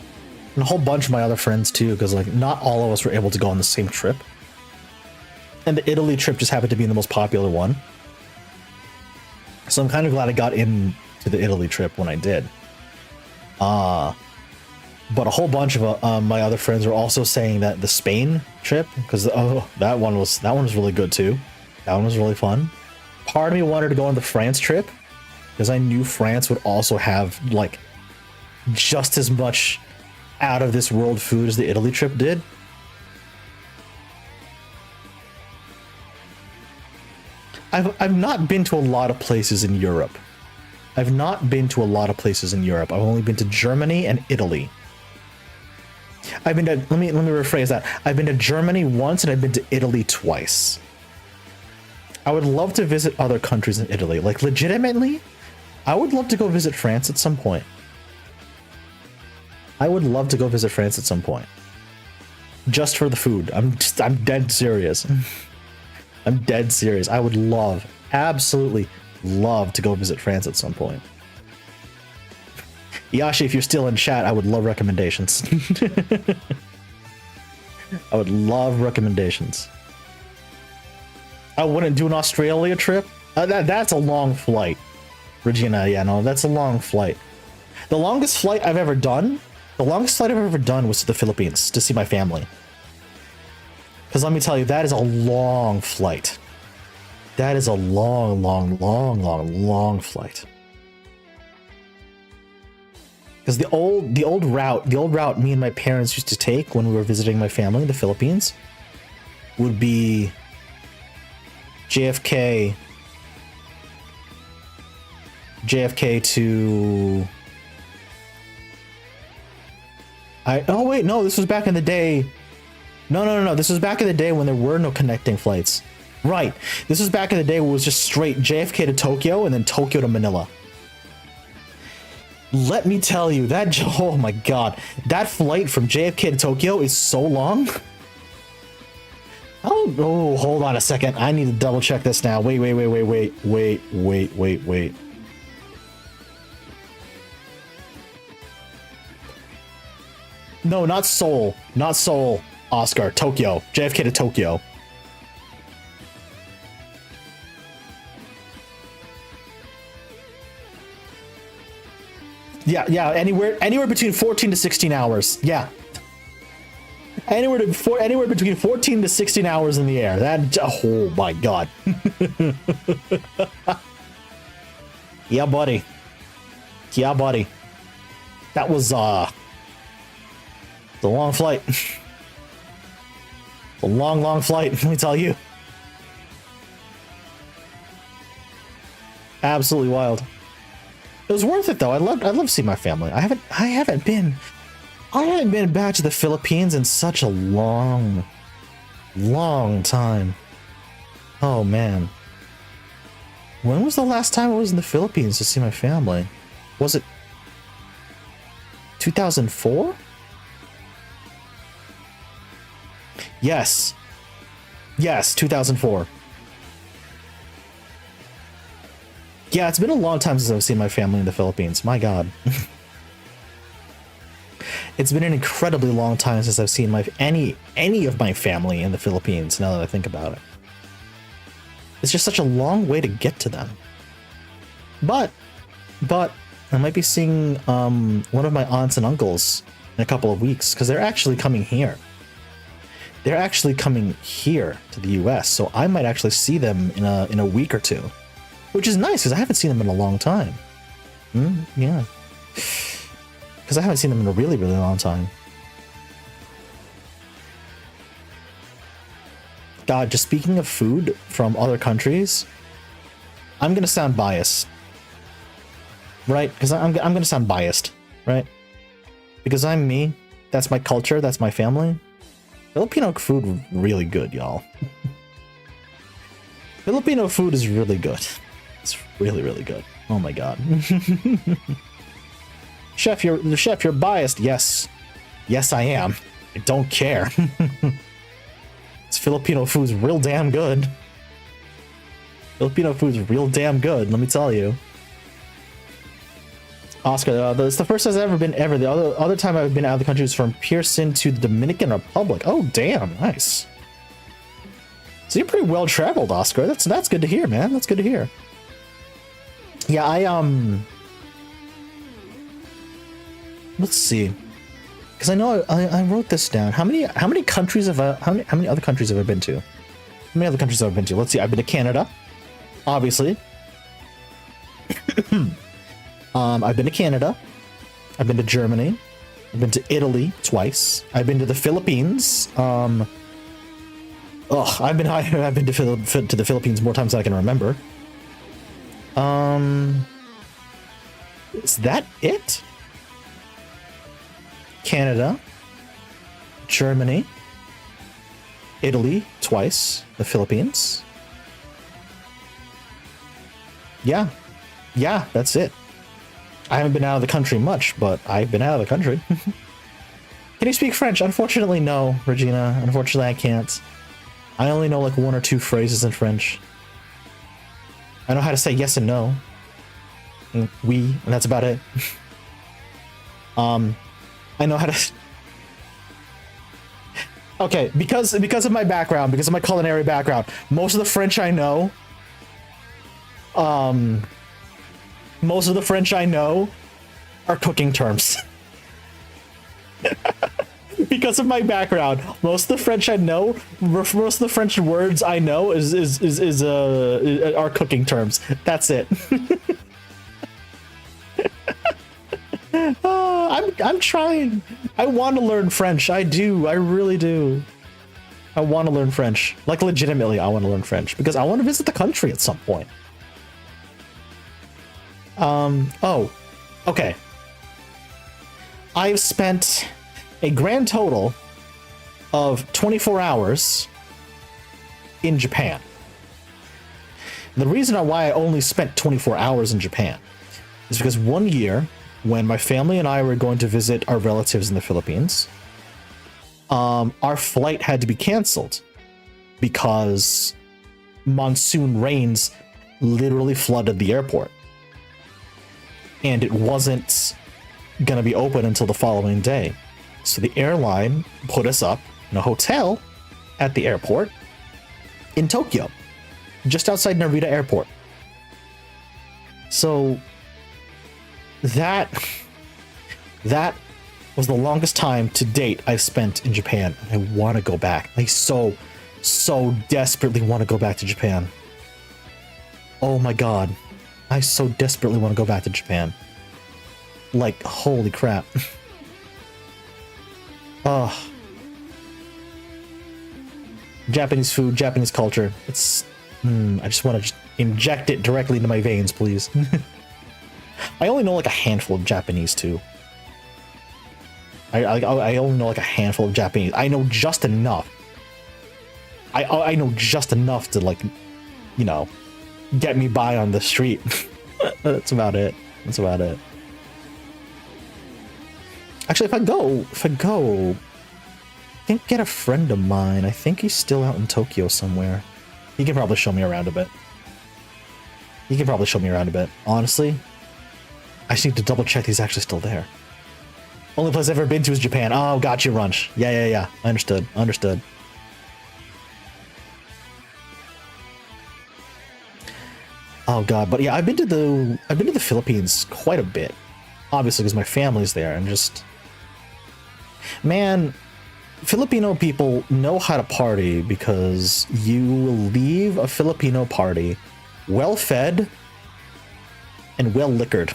a whole bunch of my other friends too, because like not all of us were able to go on the same trip. And the Italy trip just happened to be the most popular one. So I'm kind of glad I got into the Italy trip when I did. But a whole bunch of my other friends were also saying that the Spain trip, because that one was really good too. That one was really fun. Part of me wanted to go on the France trip because I knew France would also have like just as much out of this world food as the Italy trip did. I've not been to a lot of places in Europe. I've only been to Germany and Italy. Let me rephrase that. I've been to Germany once and I've been to Italy twice. I would love to visit other countries in Italy. Like legitimately, I would love to go visit France at some point. Just for the food. I'm dead serious. I'm dead serious. I would absolutely love to go visit France at some point. Yashi, if you're still in chat, I would love recommendations. I would love recommendations. I wouldn't do an Australia trip. That's a long flight. Regina, yeah, no, that's a long flight. The longest flight I've ever done was to the Philippines to see my family. Because let me tell you, that is a long flight. That is a long flight. Because the old route me and my parents used to take when we were visiting my family in the Philippines would be JFK to Oh wait, no, this was back in the day. No. This was back in the day when there were no connecting flights. Right. This was back in the day when it was just straight JFK to Tokyo and then Tokyo to Manila. Let me tell you, oh my god, that flight from JFK to Tokyo is so long. Oh, hold on a second. I need to double check this now. Wait. No, not Seoul. Not Seoul, Oscar. Tokyo. JFK to Tokyo. Yeah, anywhere between 14 to 16 hours. Yeah. Anywhere between 14 to 16 hours in the air. Oh my god. Yeah, buddy. That was the long flight. A long flight, let me tell you. Absolutely wild. It was worth it though. I love seeing my family. I haven't been back to the Philippines in such a long time. Oh man. When was the last time I was in the Philippines to see my family? Was it 2004? Yes, 2004. Yeah, it's been a long time since I've seen my family in the Philippines. My god. It's been an incredibly long time since I've seen any of my family in the Philippines, now that I think about it. It's just such a long way to get to them. But I might be seeing one of my aunts and uncles in a couple of weeks, because they're actually coming here. They're actually coming here to the US, so I might actually see them in a week or two. Which is nice, because I haven't seen them in a long time. Yeah. Because I haven't seen them in a really long time. God, just speaking of food from other countries, I'm going to sound biased. Right? Because I'm going to sound biased. Right? Because I'm me. That's my culture. That's my family. Filipino food really good, y'all. Filipino food is really good. It's really good. Oh my god. Chef, you're biased. Yes, I am. I don't care. This Filipino food's real damn good. Filipino food's real damn good. Let me tell you. Oscar, it's the first time I've ever been ever. The other time I've been out of the country was from Pearson to the Dominican Republic. Oh damn, nice. So you're pretty well traveled, Oscar. That's good to hear, man. That's good to hear. Yeah, let's see, because I know I wrote this down. How many countries have how many other countries have I been to? How many other countries have I been to? Let's see. I've been to Canada, obviously. I've been to Canada. I've been to Germany. I've been to Italy twice. I've been to the Philippines. I've been to the Philippines more times than I can remember. Is that it? Canada, Germany, Italy twice, the Philippines. Yeah, that's it. I haven't been out of the country much, but I've been out of the country. Can you speak French? Unfortunately, no, Regina. Unfortunately, I can't. I only know like one or two phrases in French. I know how to say yes and no. And oui, and that's about it. I know how to... Okay, because of my background, because of my culinary background, most of the French I know... most of the French I know are cooking terms. Because of my background, most of the French I know, most of the French words I know are cooking terms. That's it. I'm trying. I want to learn French. I do. I really do. I want to learn French. Like legitimately, I want to learn French because I want to visit the country at some point. Oh, okay. I've spent a grand total of 24 hours in Japan. The reason why I only spent 24 hours in Japan is because one year, when my family and I were going to visit our relatives in the Philippines, our flight had to be canceled because monsoon rains literally flooded the airport. And it wasn't going to be open until the following day. So the airline put us up in a hotel at the airport in Tokyo, just outside Narita Airport. So that was the longest time to date I've spent in Japan. I want to go back. I so desperately want to go back to Japan. Oh my god. I so desperately want to go back to Japan. Like, holy crap. Oh. Japanese food, Japanese culture. It's... I just want to just inject it directly into my veins, please. I only know like a handful of Japanese, too. I only know like a handful of Japanese. I know just enough. I know just enough to, like, you know, get me by on the street. That's about it. That's about it. Actually, if I go, I think get a friend of mine. I think he's still out in Tokyo somewhere. He can probably show me around a bit. Honestly, I just need to double check he's actually still there. Only place I've ever been to is Japan. Oh, gotcha, Runch. Yeah. Understood. Oh god, but yeah, I've been to the Philippines quite a bit. Obviously, because my family's there, and just, man, Filipino people know how to party because you will leave a Filipino party well fed and well liquored.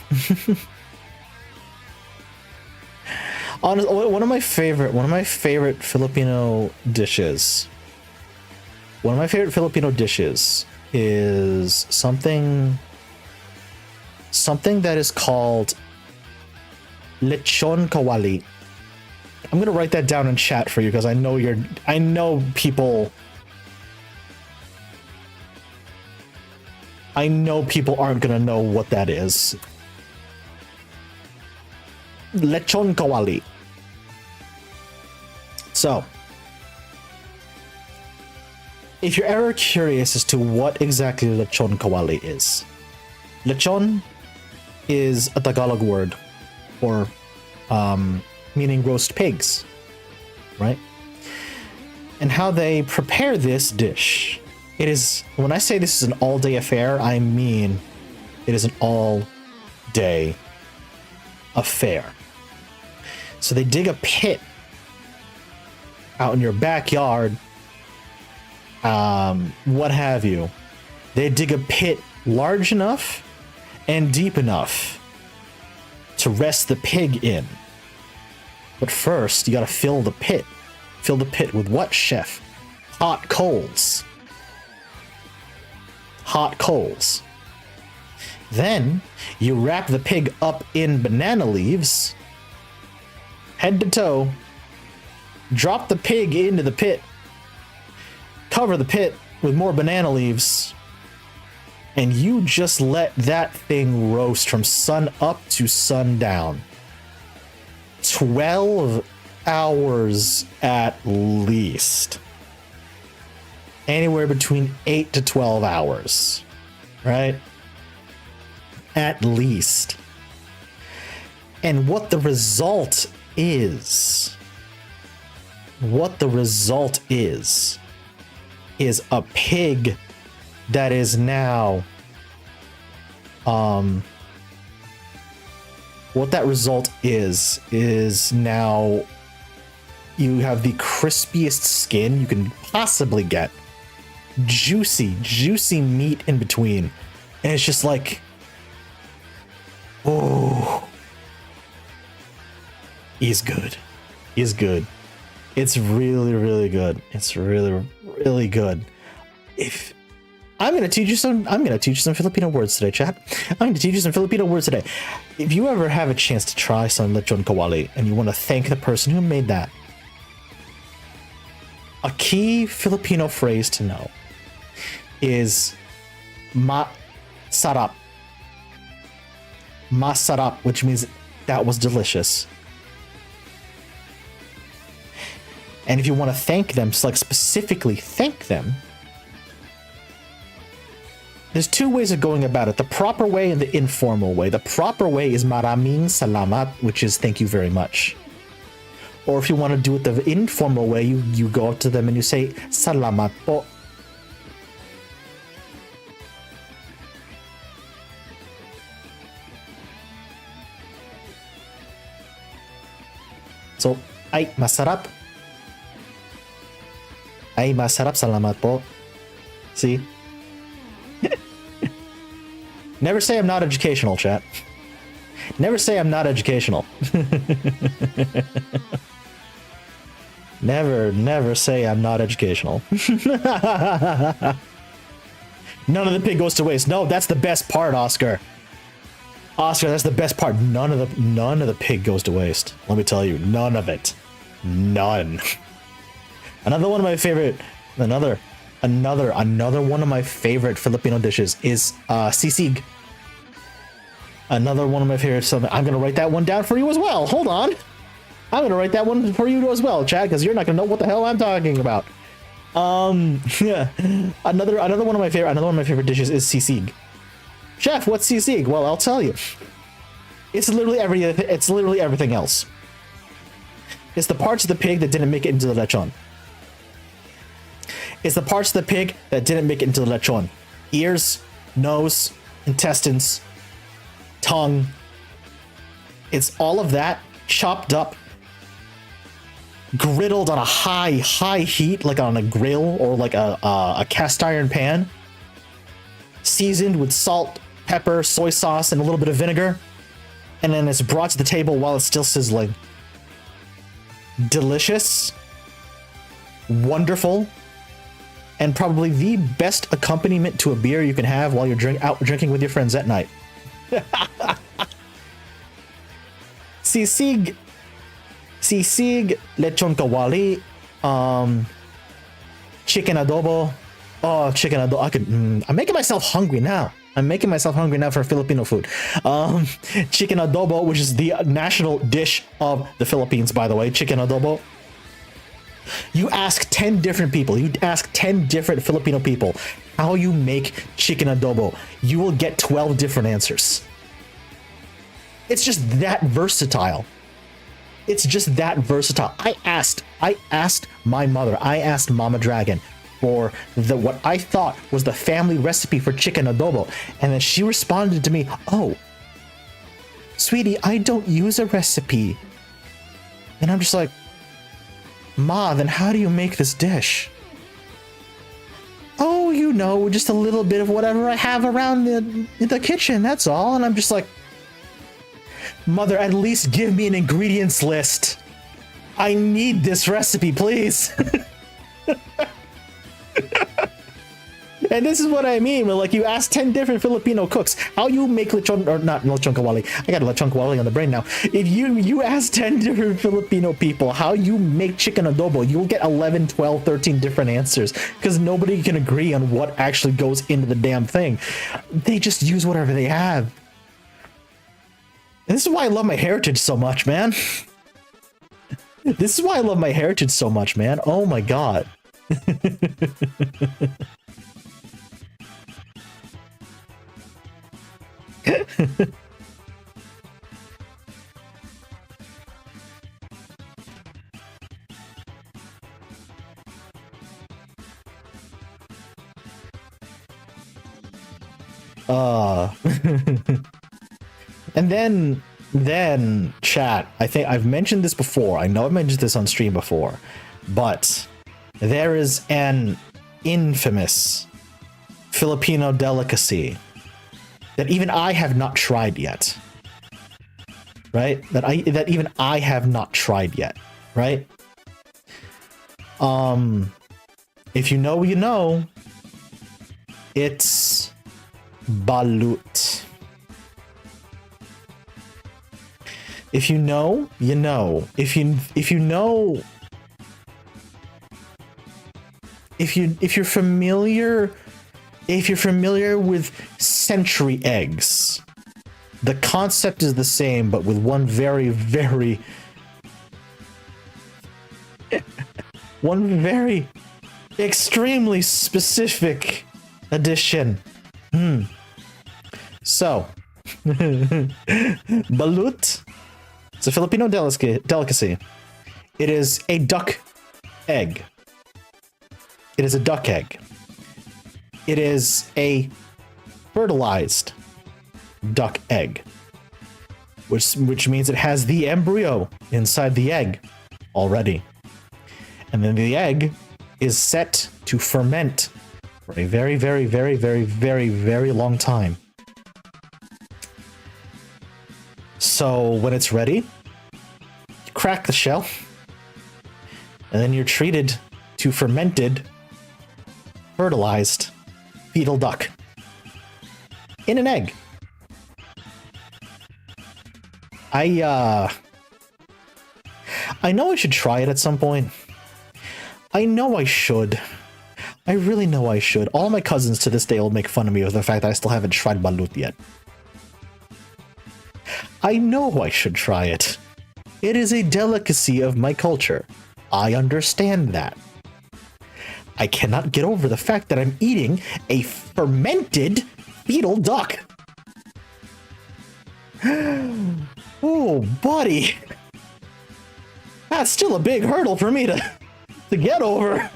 Honestly, one of my favorite Filipino dishes. Is something that is called lechon kawali. I'm gonna write that down in chat for you because I know people aren't gonna know what that is. Lechon kawali. So, if you're ever curious as to what exactly lechon kawali is, lechon is a Tagalog word for meaning roast pigs, right? And how they prepare this dish, it is, when I say this is an all-day affair, I mean it is an all-day affair. So they dig a pit out in your backyard, what have you. They dig a pit large enough and deep enough to rest the pig in. But first, you gotta fill the pit. Fill the pit with what, chef? Hot coals. Hot coals. Then, you wrap the pig up in banana leaves, head to toe, drop the pig into the pit, cover the pit with more banana leaves, and you just let that thing roast from sun up to sundown. 12 hours at least. Anywhere between 8 to 12 hours, right? At least. And what the result is a pig that is now, what that result is now you have the crispiest skin you can possibly get. Juicy meat in between. And it's just like, oh, he's good. It's really, really good. It's really, really good. If I'm gonna teach you some Filipino words today, chat. I'm gonna teach you some Filipino words today. If you ever have a chance to try some lechon kawali and you want to thank the person who made that, a key Filipino phrase to know is masarap. Masarap, which means that was delicious. And if you want to thank them, like specifically thank them, there's two ways of going about it. The proper way and the informal way. The proper way is maraming salamat, which is thank you very much. Or if you want to do it the informal way, you go up to them and you say salamat po. So, ay masarap. Ay masarap, salamat po. See? Never say I'm not educational, chat. Never say I'm not educational. Never say I'm not educational. None of the pig goes to waste. No, that's the best part, Oscar. Oscar, that's the best part. None of the pig goes to waste. Let me tell you, none of it. None. Another one of my favorite one of my favorite Filipino dishes is sisig. Another one of my favorites. So I'm gonna write that one down for you as well. Hold on. I'm gonna write that one for you as well, Chad, because you're not gonna know what the hell I'm talking about. Yeah. Another one of my favorite dishes is sisig. Chef, what's sisig? Well, I'll tell you. It's literally everything else. It's the parts of the pig that didn't make it into the lechon. It's the parts of the pig that didn't make it into the lechon. Ears, nose, intestines, tongue. It's all of that chopped up, griddled on a high heat, like on a grill or like a cast iron pan, seasoned with salt, pepper, soy sauce, and a little bit of vinegar, and then it's brought to the table while it's still sizzling. Delicious, wonderful, and probably the best accompaniment to a beer you can have while you're out drinking with your friends at night. Sisig, lechon kawali, chicken adobo. Oh, chicken adobo. I'm making myself hungry now. For Filipino food. Chicken adobo, which is the national dish of the Philippines, by the way. Chicken adobo. You ask 10 different people. You ask 10 different Filipino people how you make chicken adobo. You will get 12 different answers. It's just that versatile. I asked my mother. I asked Mama Dragon for what I thought was the family recipe for chicken adobo, and then she responded to me, "Oh, sweetie, I don't use a recipe." And I'm just like, "Ma, then how do you make this dish?" "Oh, you know, just a little bit of whatever I have around the kitchen, that's all." And I'm just like, "Mother, at least give me an ingredients list. I need this recipe, please." And this is what I mean, when like you ask 10 different Filipino cooks how you make lechon, or not lechon kawali. I got lechon kawali on the brain now. If you ask 10 different Filipino people how you make chicken adobo, you'll get 11, 12, 13 different answers, because nobody can agree on what actually goes into the damn thing. They just use whatever they have. And this is why I love my heritage so much, man. Oh my god. And then chat, I think I've mentioned this before. I know I've mentioned this on stream before, but there is an infamous Filipino delicacy that even I have not tried yet. Right? That even I have not tried yet, right? If you know, you know. It's balut. If you know, you know. If you're familiar with century eggs, the concept is the same, but with one very extremely specific addition. So, balut. It's a Filipino delicacy. It is a duck egg. It is a duck egg. It is a fertilized duck egg, which means it has the embryo inside the egg already. And then the egg is set to ferment for a very long time. So when it's ready, you crack the shell, and then you're treated to fermented, fertilized fetal duck in an egg. I know I should try it at some point. I know I should. I really know I should. All my cousins to this day will make fun of me with the fact that I still haven't tried balut yet. I know I should try it. It is a delicacy of my culture. I understand that. I cannot get over the fact that I'm eating a fermented fetal duck. Oh, buddy. That's still a big hurdle for me to get over.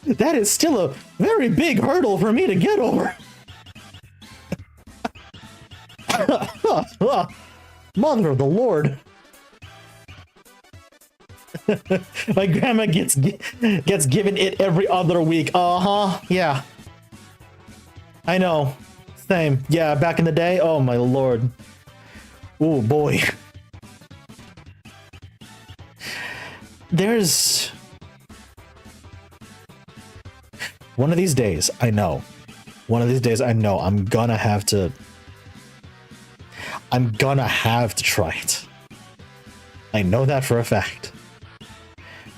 That is still a very big hurdle for me to get over. Mother of the Lord. My grandma gets given it every other week. Yeah. I know. Same. Yeah, back in the day. Oh my Lord. Oh boy. There's one of these days, I know. One of these days, I know I'm gonna have to try it. I know that for a fact.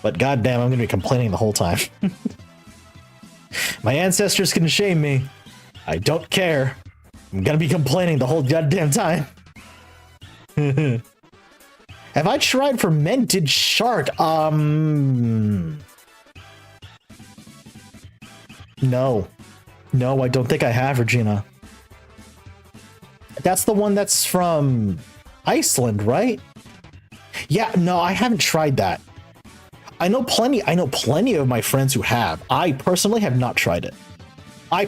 But goddamn, I'm gonna be complaining the whole time. My ancestors can shame me. I don't care. I'm gonna be complaining the whole goddamn time. Have I tried fermented shark? No. No, I don't think I have, Regina. That's the one that's from Iceland, right? Yeah, no, I haven't tried that. I know plenty of my friends who have. I personally have not tried it. I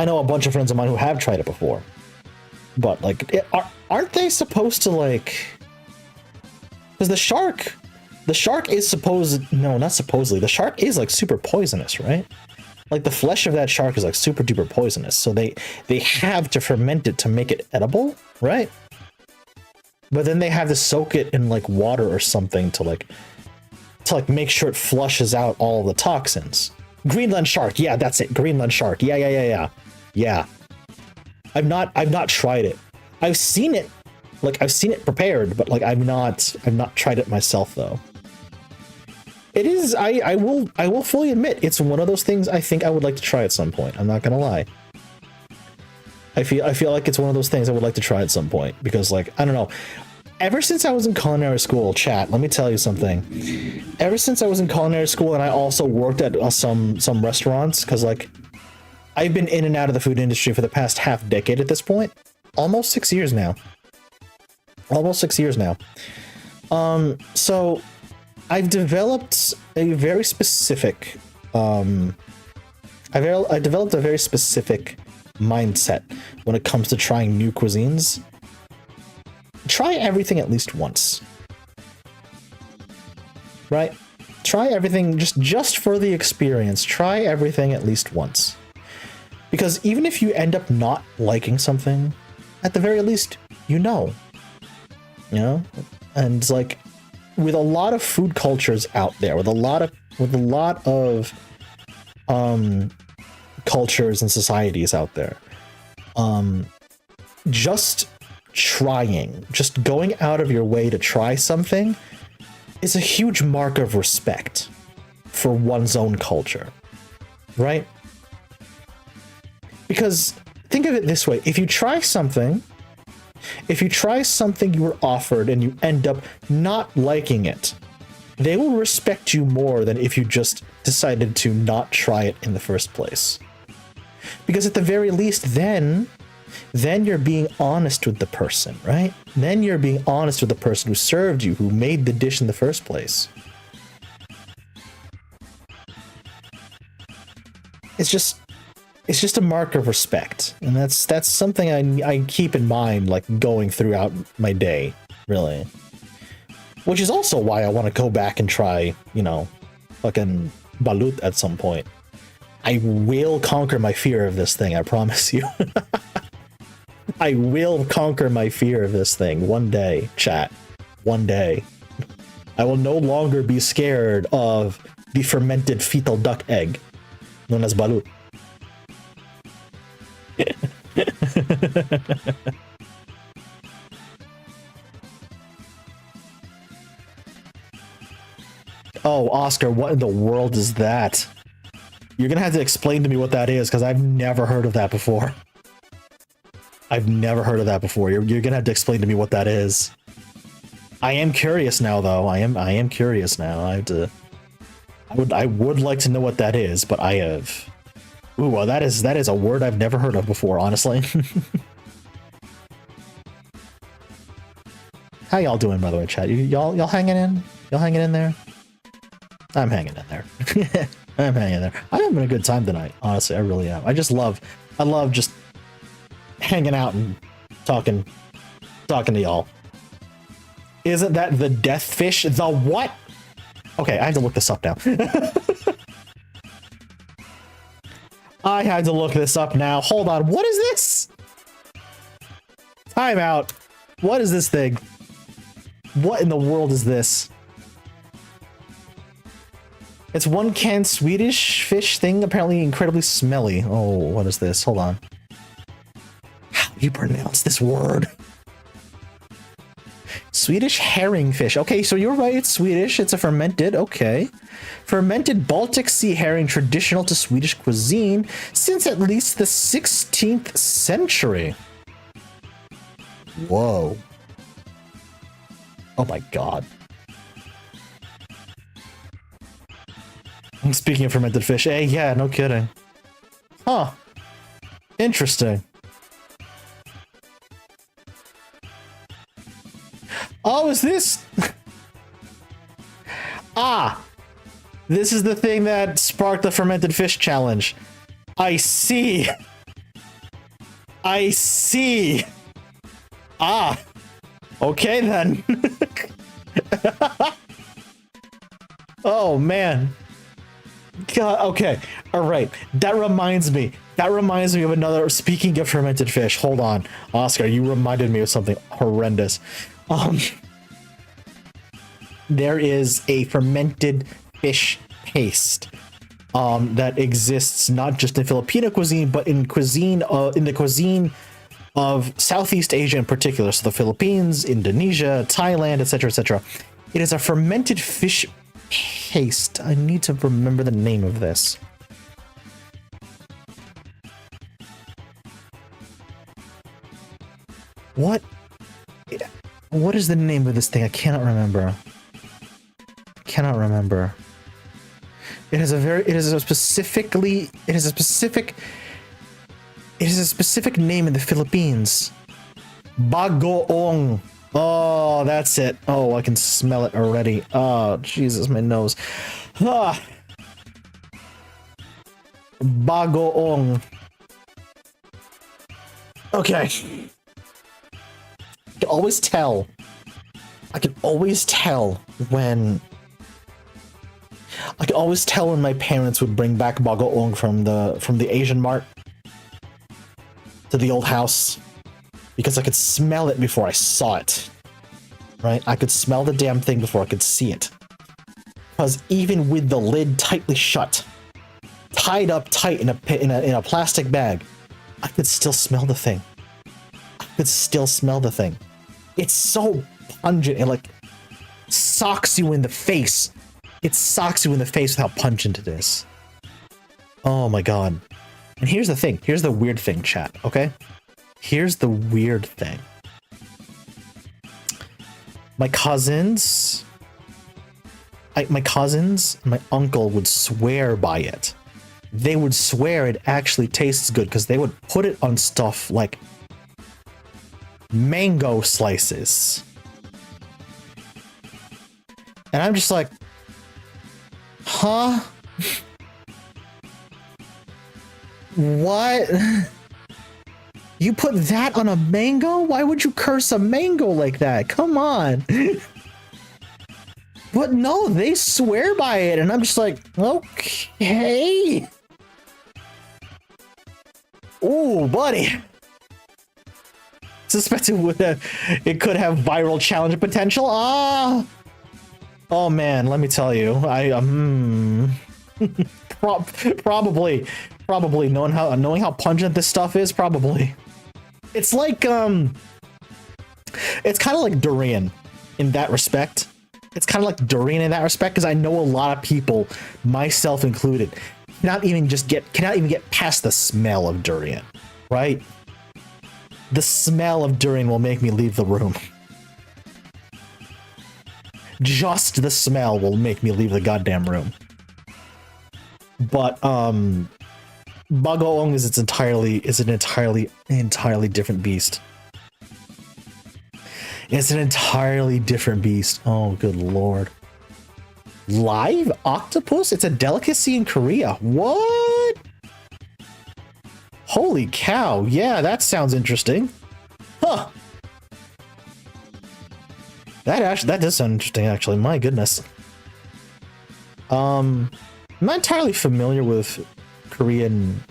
know a bunch of friends of mine who have tried it before. But, like, aren't they supposed to, like... Because the shark is supposed... No, not supposedly. The shark is, like, super poisonous, right? Like, the flesh of that shark is, like, super duper poisonous. So they have to ferment it to make it edible, right? But then they have to soak it in, like, water or something to make sure it flushes out all the toxins. Greenland shark. Yeah, that's it. Greenland shark. Yeah. I've not tried it. I've seen it prepared, but like I've not tried it myself though. It is I will fully admit it's one of those things I think I would like to try at some point. I'm not gonna lie. I feel like it's one of those things I would like to try at some point because, like, I don't know. Ever since I was in culinary school, chat, let me tell you something. Ever since I was in culinary school and I also worked at some restaurants, because, like, I've been in and out of the food industry for the past half decade at this point. Almost 6 years now. So I've developed a very specific I developed a very specific mindset when it comes to trying new cuisines. Try everything at least once. Right? Try everything just for the experience. Try everything at least once. Because even if you end up not liking something, at the very least, you know. You know? And, like, with a lot of food cultures out there, with a lot of cultures and societies out there, just going out of your way to try something is a huge mark of respect for one's own culture, right? Because think of it this way: if you try something you were offered and you end up not liking it, they will respect you more than if you just decided to not try it in the first place. Because at the very least, then you're being honest with the person, right? Then you're being honest with the person who served you, who made the dish in the first place. It's just a mark of respect, and that's something I keep in mind, like, going throughout my day, really. Which is also why I want to go back and try, fucking balut at some point. I will conquer my fear of this thing, I promise you. I will conquer my fear of this thing one day, chat. One day. I will no longer be scared of the fermented fetal duck egg, known as balut. Oh, Oscar, what in the world is that? You're gonna have to explain to me what that is, because I've never heard of that before. I've never heard of that before. You're gonna have to explain to me what that is. I am curious now, though. I am curious now. I would like to know what that is, but I have. Ooh, well, that is a word I've never heard of before, honestly. How y'all doing, by the way, chat? Y'all hanging in? Y'all hanging in there? I'm hanging in there. I'm hanging in there. I'm having a good time tonight, honestly. I really am. I love just hanging out and talking to y'all. Isn't that the death fish? The what? Okay, I have to look this up now. I had to look this up now. Hold on. What is this? Time out. What is this thing? What in the world is this? It's one canned Swedish fish thing, apparently incredibly smelly. Oh, what is this? Hold on. How do you pronounce this word? Swedish herring fish. Okay, so you're right, it's Swedish. It's a fermented, okay. Fermented Baltic Sea herring, traditional to Swedish cuisine since at least the 16th century. Whoa. Oh my god. Speaking of fermented fish, hey, yeah, no kidding. Huh. Interesting. Oh, is this? Ah! This is the thing that sparked the fermented fish challenge. I see. I see. Ah. Okay, then. Oh, man. God, okay. All right. That reminds me of another, speaking of fermented fish. Hold on. Oscar, you reminded me of something horrendous. There is a fermented fish paste that exists not just in Filipino cuisine, but in the cuisine of Southeast Asia in particular. So the Philippines, Indonesia, Thailand, etc., etc. It is a fermented fish paste. I need to remember the name of this. What is the name of this thing? I cannot remember. It is a specific name in the Philippines. Bagoong. Oh, that's it. Oh, I can smell it already. Oh, Jesus, my nose. Ah. Bagoong. Okay. I can always tell when my parents would bring back bagoong from the Asian mart to the old house, because I could smell it before I saw it. right? I could smell the damn thing before I could see it. Because even with the lid tightly shut, tied up tight in a plastic bag, I could still smell the thing. I could still smell the thing. It's so pungent. It like socks you in the face. It socks you in the face with how pungent it is. Oh my god. And here's the thing. Here's the weird thing, chat, okay? Here's the weird thing. My cousins, my uncle would swear by it. They would swear it actually tastes good because they would put it on stuff like mango slices. And I'm just like, huh? What? You put that on a mango? Why would you curse a mango like that? Come on. But no, they swear by it, and I'm just like, okay. Ooh, buddy. Suspected it could have viral challenge potential. Ah. Oh man, let me tell you, probably knowing how pungent this stuff is, probably. It's like it's kind of like durian in that respect. It's kind of like durian in that respect because I know a lot of people, myself included, cannot even get past the smell of durian, right? The smell of durian will make me leave the room. Just the smell will make me leave the goddamn room. But bagoong is an entirely different beast. It's an entirely different beast. Oh, good lord. Live octopus? It's a delicacy in Korea. What? Holy cow. Yeah, that sounds interesting. Huh. That does sound interesting, actually. My goodness. I'm not entirely familiar with Korean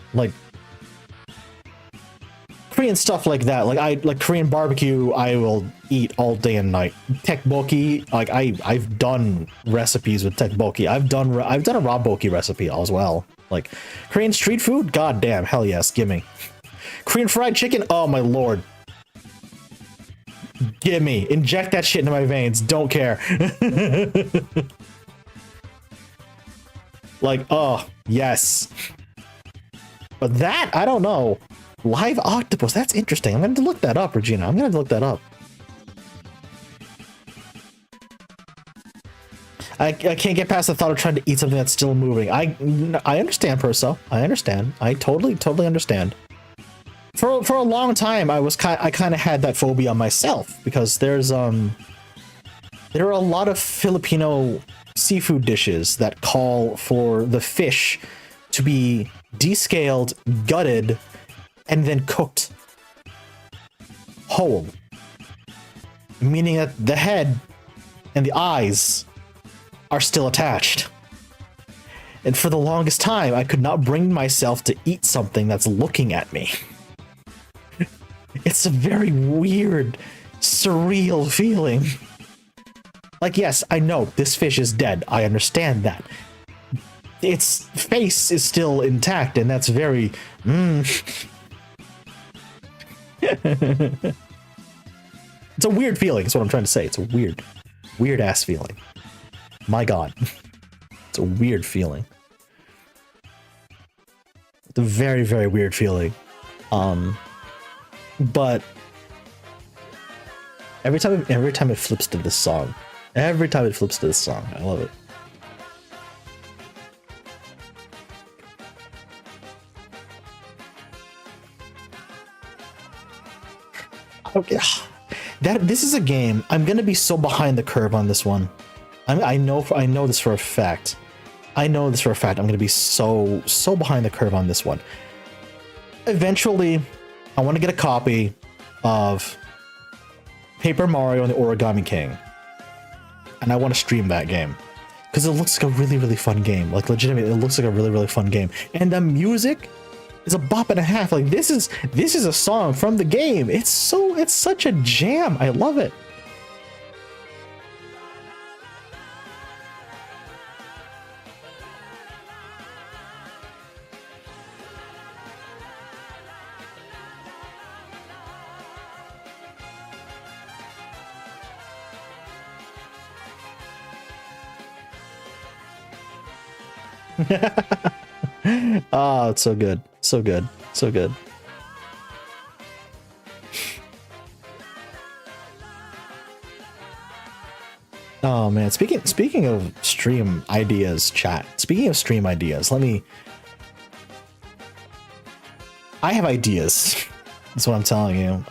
stuff like that. Like Korean barbecue, I will eat all day and night. Tteokbokki, like I've done recipes with tteokbokki. I've done a raw bokki recipe as well. Like Korean street food, god damn, hell yes, gimme. Korean fried chicken, oh my lord. Gimme, inject that shit into my veins, don't care. Like, oh, yes. But that, I don't know. Live octopus, that's interesting. I'm going to look that up, Regina. I'm going to look that up. I can't get past the thought of trying to eat something that's still moving. I understand, Perso. I understand. I totally understand. For a long time, I kind of had that phobia myself because there are a lot of Filipino seafood dishes that call for the fish to be descaled, gutted, and then cooked whole. Meaning that the head and the eyes are still attached. And for the longest time, I could not bring myself to eat something that's looking at me. It's a very weird, surreal feeling. Like, yes, I know this fish is dead. I understand that. Its face is still intact, and that's very... It's a weird feeling, that's what I'm trying to say. It's a weird ass feeling. My god. It's a weird feeling. It's a very, very weird feeling. But every time it flips to this song. I love it. Okay. This is a game. I'm gonna be so behind the curve on this one. I know this for a fact. I'm gonna be so behind the curve on this one. Eventually, I want to get a copy of Paper Mario and the Origami King, and I want to stream that game because it looks like a really, really fun game. Like legitimately, it looks like a really, really fun game, and the music is a bop and a half. Like this is a song from the game. It's such a jam. I love it. Oh, it's so good. So good. So good. Oh man, speaking of stream ideas, chat. Speaking of stream ideas, I have ideas. That's what I'm telling you.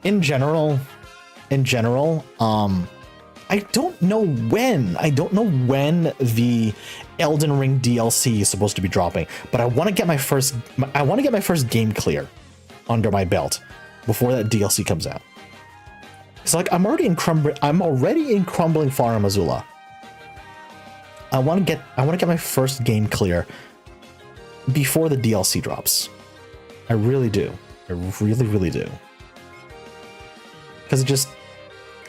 In general, I don't know when the Elden Ring DLC is supposed to be dropping, but I want to get my first game clear under my belt before that DLC comes out. It's like I'm already in Crumbling Farm Azula. I want to get my first game clear before the DLC drops. I really do. I really, really do. Because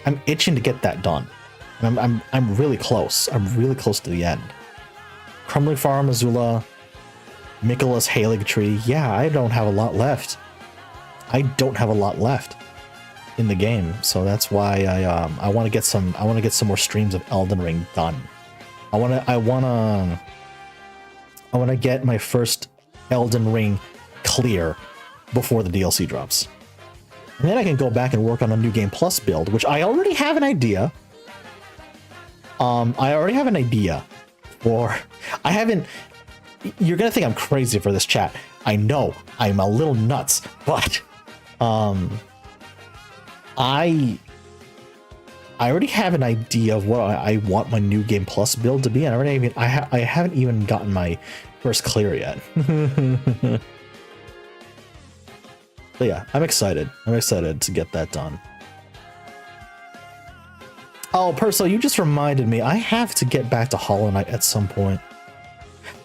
I'm itching to get that done. And I'm really close. I'm really close to the end. Crumbling Farm Azula, Michaelis Halig Tree. Yeah, I don't have a lot left. I don't have a lot left in the game, so that's why I want to get some more streams of Elden Ring done. I want to get my first Elden Ring clear before the DLC drops. And then I can go back and work on a New Game Plus build, which I already have an idea. You're gonna think I'm crazy for this, chat. I know I'm a little nuts, but I already have an idea of what I want my New Game Plus build to be, and I haven't even gotten my first clear yet. But yeah, I'm excited. I'm excited to get that done. Oh, Perso, you just reminded me. I have to get back to Hollow Knight at some point.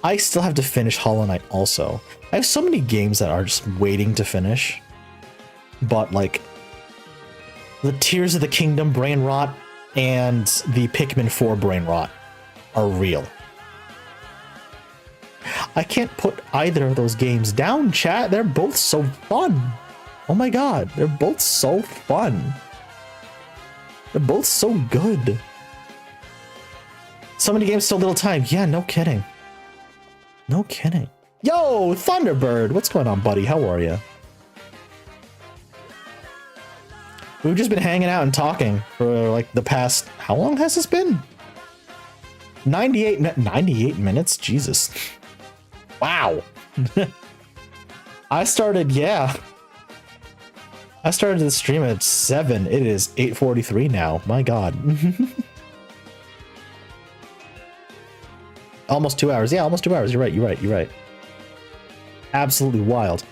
I still have to finish Hollow Knight also. I have so many games that are just waiting to finish. But like the Tears of the Kingdom brain rot and the Pikmin 4 brain rot are real. I can't put either of those games down, chat. They're both so fun. Oh my god, they're both so fun. They're both so good. So many games, so little time. Yeah, no kidding. No kidding. Yo, Thunderbird, what's going on, buddy? How are you? We've just been hanging out and talking for like the past, how long has this been? 98 minutes? Jesus. Wow. I started the stream at 7. It is 8:43 now. My god. Almost 2 hours. Yeah, almost 2 hours. You're right. Absolutely wild.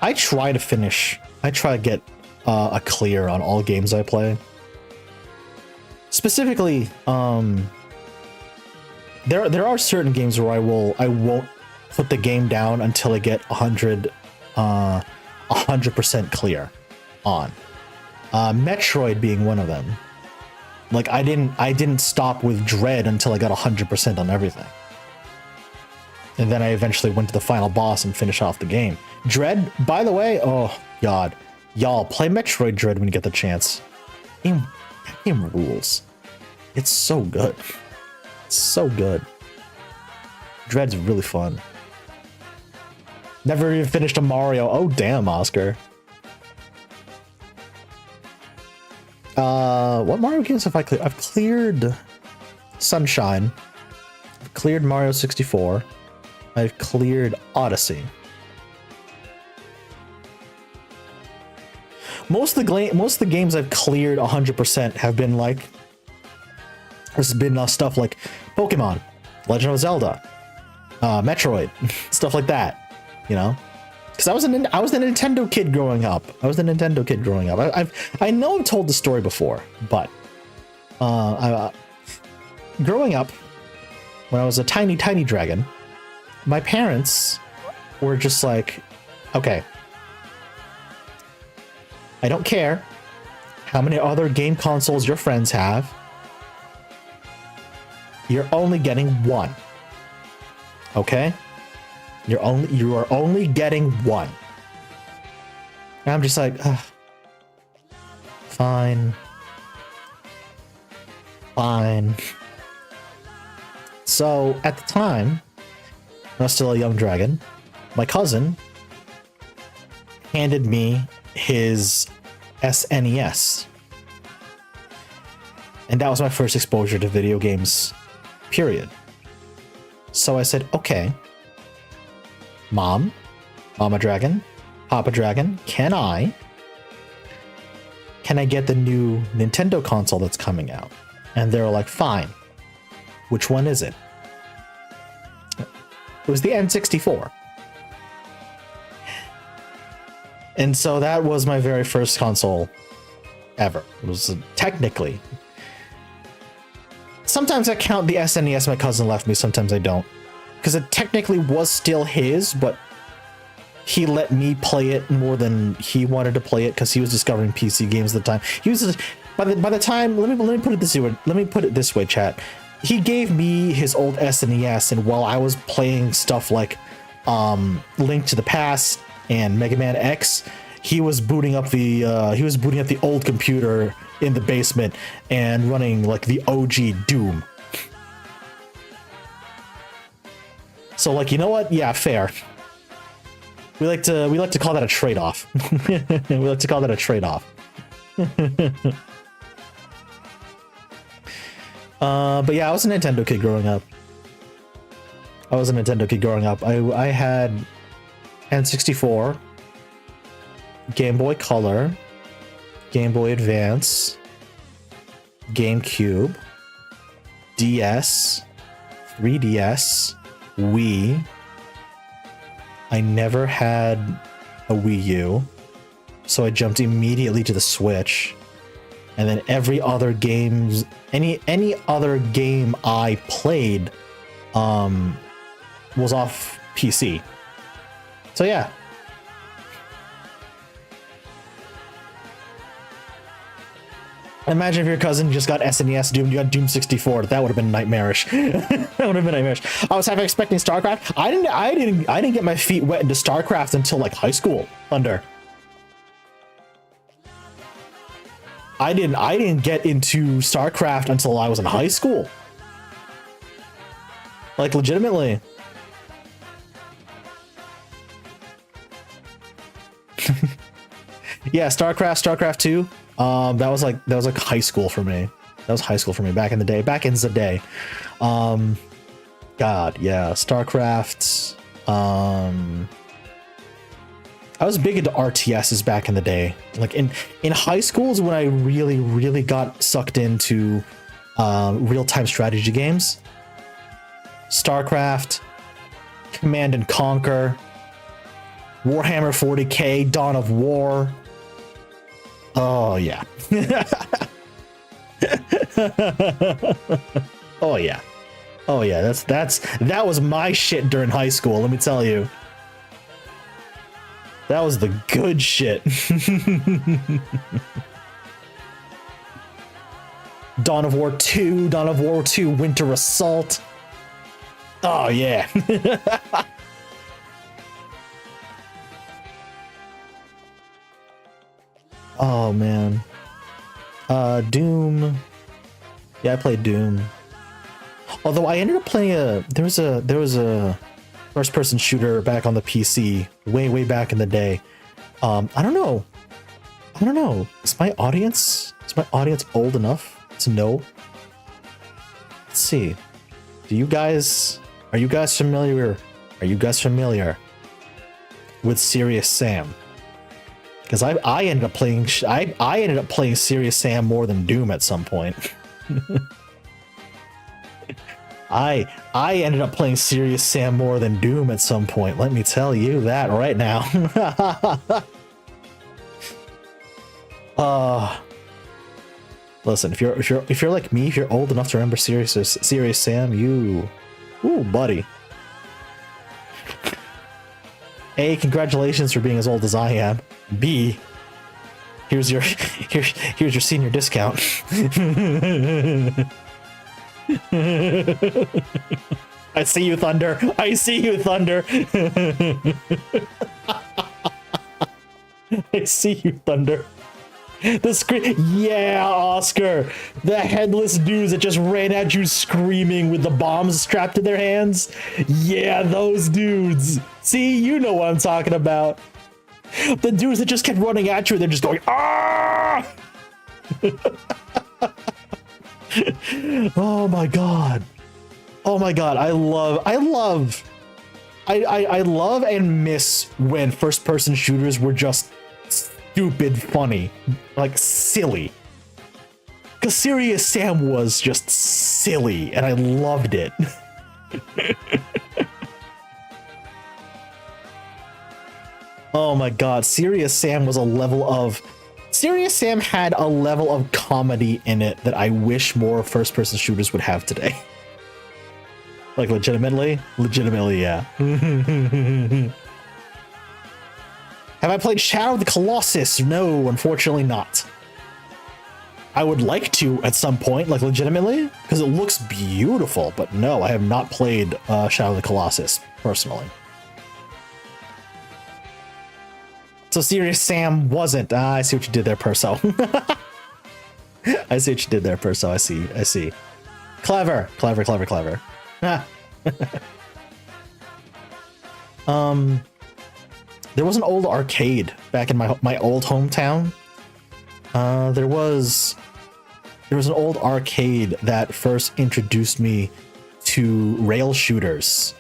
I try to get a clear on all games I play. Specifically, there are certain games where I won't put the game down until I get 100% clear on. Metroid being one of them. Like I didn't stop with Dread until I got 100% on everything. And then I eventually went to the final boss and finished off the game. Dread, by the way, oh god. Y'all, play Metroid Dread when you get the chance. That game rules. It's so good. It's so good. Dread's really fun. Never even finished a Mario. Oh damn, Oscar. What Mario games have I cleared? I've cleared Sunshine. I've cleared Mario 64. I've cleared Odyssey. Most of the games I've cleared 100% have been like, there's been stuff like Pokemon, Legend of Zelda, Metroid, stuff like that, you know. Because I was a Nintendo kid growing up. I know I've told the story before, but growing up, when I was a tiny dragon, my parents were just like, okay, I don't care how many other game consoles your friends have. You're only getting one. Okay? You are only getting one. And I'm just like, ugh, fine. Fine. So at the time, I was still a young dragon. My cousin handed me his SNES. And that was my first exposure to video games, period. So I said, okay, Mama Dragon, Papa Dragon, can I get the new Nintendo console that's coming out? And they were like, fine. Which one is it? It was the N64. And so that was my very first console ever. It was technically. Sometimes I count the SNES my cousin left me, sometimes I don't. Because it technically was still his, but he let me play it more than he wanted to play it because he was discovering PC games at the time. He was by the time, let me put it this way. Let me put it this way, chat. He gave me his old SNES, and while I was playing stuff like Link to the Past and Mega Man X, he was booting up the old computer in the basement and running like the OG Doom. So like, you know what? Yeah, fair. We like to call that a trade-off. We like to call that a trade-off. But yeah, I was a Nintendo kid growing up. I had N64, Game Boy Color, Game Boy Advance, GameCube, DS, 3DS, Wii. I never had a Wii U, so I jumped immediately to the Switch. And then every other games, any other game I played, was off PC. So yeah. Imagine if your cousin just got SNES Doom, you got Doom 64. That would have been nightmarish. That would have been nightmarish. I was half expecting StarCraft. I didn't get my feet wet into StarCraft until like high school. I didn't get into StarCraft until I was in high school. Like legitimately. Yeah, StarCraft 2. That was like high school for me. That was high school for me back in the day. God, yeah, StarCraft. I was big into RTSs back in the day. Like in high school is when I really got sucked into real-time strategy games. StarCraft, Command and Conquer, Warhammer 40K, Dawn of War. Oh yeah. Oh yeah. Oh yeah, that was my shit during high school, let me tell you. That was the good shit. Dawn of War 2, Winter Assault. Oh yeah. Oh man. Doom. Yeah, I played Doom. Although I ended up playing there was a first-person shooter back on the PC way back in the day. I don't know. Is my audience old enough to know? Let's see. Are you guys familiar with Serious Sam? Because I ended up playing Serious Sam more than Doom at some point. I ended up playing Serious Sam more than Doom at some point. Let me tell you that right now. Listen, if you're like me, if you're old enough to remember Serious Sam, ooh, buddy. A, congratulations for being as old as I am. B, here's your senior discount. I see you, Thunder. I see you, Thunder. The scream, yeah, Oscar. The headless dudes that just ran at you screaming with the bombs strapped to their hands. Yeah, those dudes. See, you know what I'm talking about. The dudes that just kept running at you, they're just going, ah! Oh my god. Oh my god, I love and miss when first-person shooters were just stupid funny, like silly. Because Serious Sam was just silly, and I loved it. Oh my god, Serious Sam was a level of... Serious Sam had a level of comedy in it that I wish more first-person shooters would have today. Like, legitimately? Legitimately, yeah. Have I played Shadow of the Colossus? No, unfortunately not. I would like to at some point, like, legitimately, because it looks beautiful, but no, I have not played Shadow of the Colossus, personally. So Serious Sam wasn't. I see what you did there, Perso. I see what you did there, Perso. I see. Clever. There was an old arcade back in my old hometown. There was an old arcade that first introduced me to rail shooters.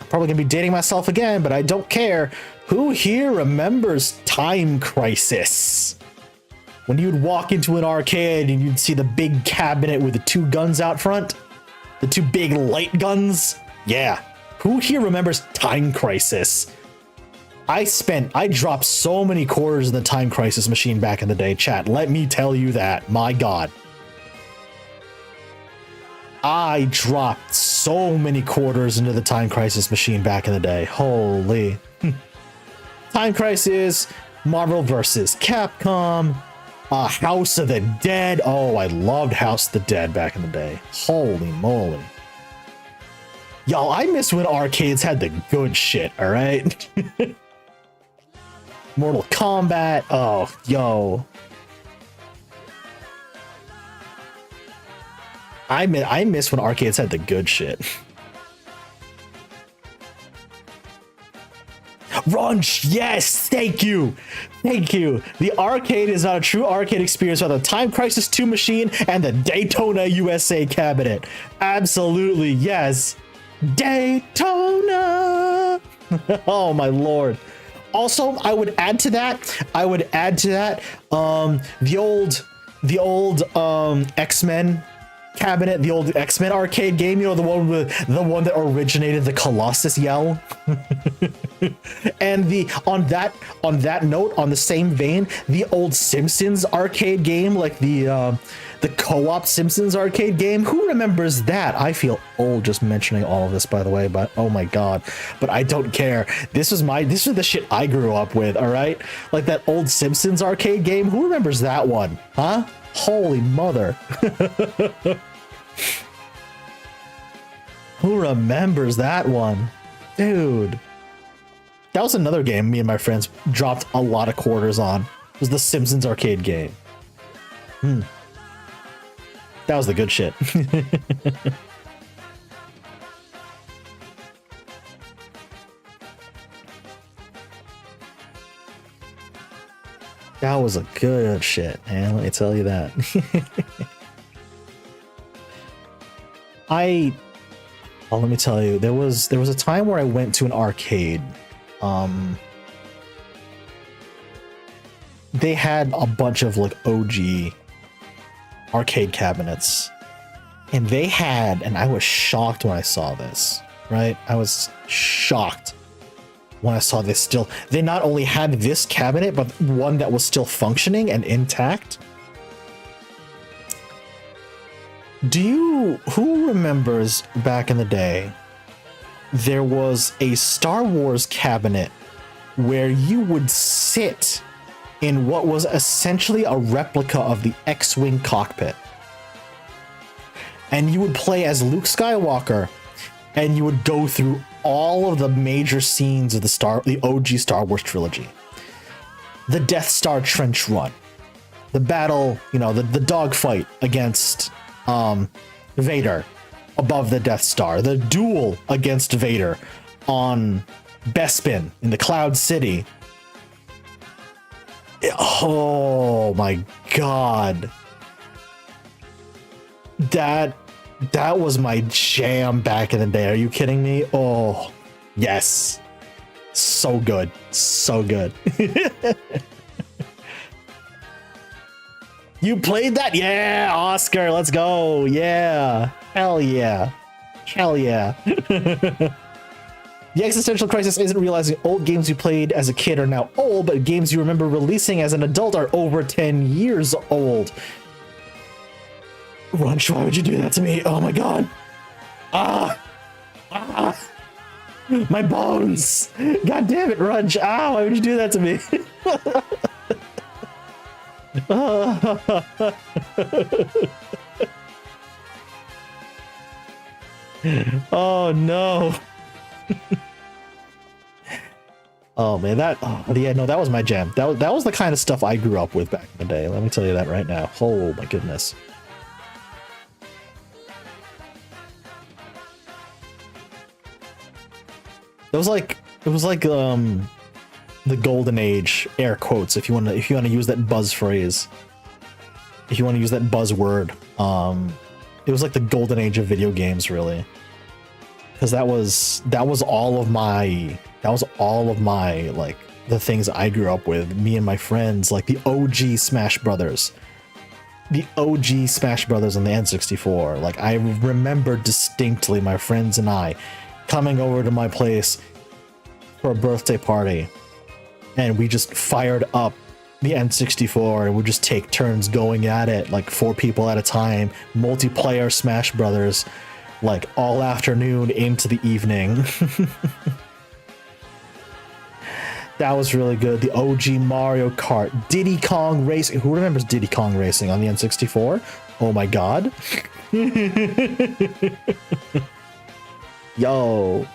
Probably gonna be dating myself again, but I don't care. Who here remembers Time Crisis? When you'd walk into an arcade and you'd see the big cabinet with the two guns out front? The two big light guns? Yeah. Who here remembers Time Crisis? I dropped so many quarters in the Time Crisis machine back in the day, chat. Let me tell you that. My god. I dropped so many quarters into the Time Crisis machine back in the day. Holy. Time Crisis, Marvel vs. Capcom, House of the Dead. Oh, I loved House of the Dead back in the day. Holy moly. Y'all, I miss when arcades had the good shit, alright? Mortal Kombat. Oh, yo. I miss when arcades had the good shit. Runch, yes, thank you. The arcade is not a true arcade experience without the Time Crisis 2 machine and the Daytona USA cabinet. Absolutely, yes. Daytona. Oh my lord. Also, I would add to that, the old X-Men cabinet, the old X-Men arcade game, you know, the one that originated the Colossus yell. And on that note, on the same vein, the old Simpsons arcade game, like the co-op Simpsons arcade game. Who remembers that? I feel old just mentioning all of this, by the way, but oh my god. But I don't care. This is the shit I grew up with, all right? Like that old Simpsons arcade game. Who remembers that one? Huh? Holy mother. Who remembers that one? Dude. That was another game me and my friends dropped a lot of quarters on. It was the Simpsons arcade game. That was the good shit. That was a good shit, man. Let me tell you that. Well, let me tell you, there was a time where I went to an arcade. They had a bunch of like OG arcade cabinets, and I was shocked when I saw this, right? I was shocked when I saw this. They not only had this cabinet, but one that was still functioning and intact. Who remembers back in the day, there was a Star Wars cabinet where you would sit in what was essentially a replica of the X-Wing cockpit. And you would play as Luke Skywalker, and you would go through all of the major scenes of the OG Star Wars trilogy. The Death Star trench run, the battle, the dogfight against Vader above the Death Star, the duel against Vader on Bespin in the Cloud City. Oh my god. That was my jam back in the day. Are you kidding me? Oh, yes. So good. So good. You played that? Yeah, Oscar, let's go. Yeah. Hell yeah. Hell yeah. The existential crisis isn't realizing old games you played as a kid are now old, but games you remember releasing as an adult are over 10 years old. Runch, why would you do that to me? Oh my god. My bones. God damn it, Runch. Why would you do that to me? Oh no. Oh man, that was my jam. That was the kind of stuff I grew up with back in the day. Let me tell you that right now. Oh my goodness. It was like the golden age, air quotes, if you want to use that buzz phrase. If you want to use that buzzword. It was like the golden age of video games, really. Because that was all of my like the things I grew up with, me and my friends, like the OG Smash Brothers. The OG Smash Brothers on the N64. Like I remember distinctly my friends and I coming over to my place for a birthday party, and we just fired up the N64 and would just take turns going at it, like 4 people at a time, multiplayer Smash Brothers, like all afternoon into the evening. That was really good. The OG Mario Kart, Diddy Kong Racing. Who remembers Diddy Kong Racing on the N64? Oh my god. Yo.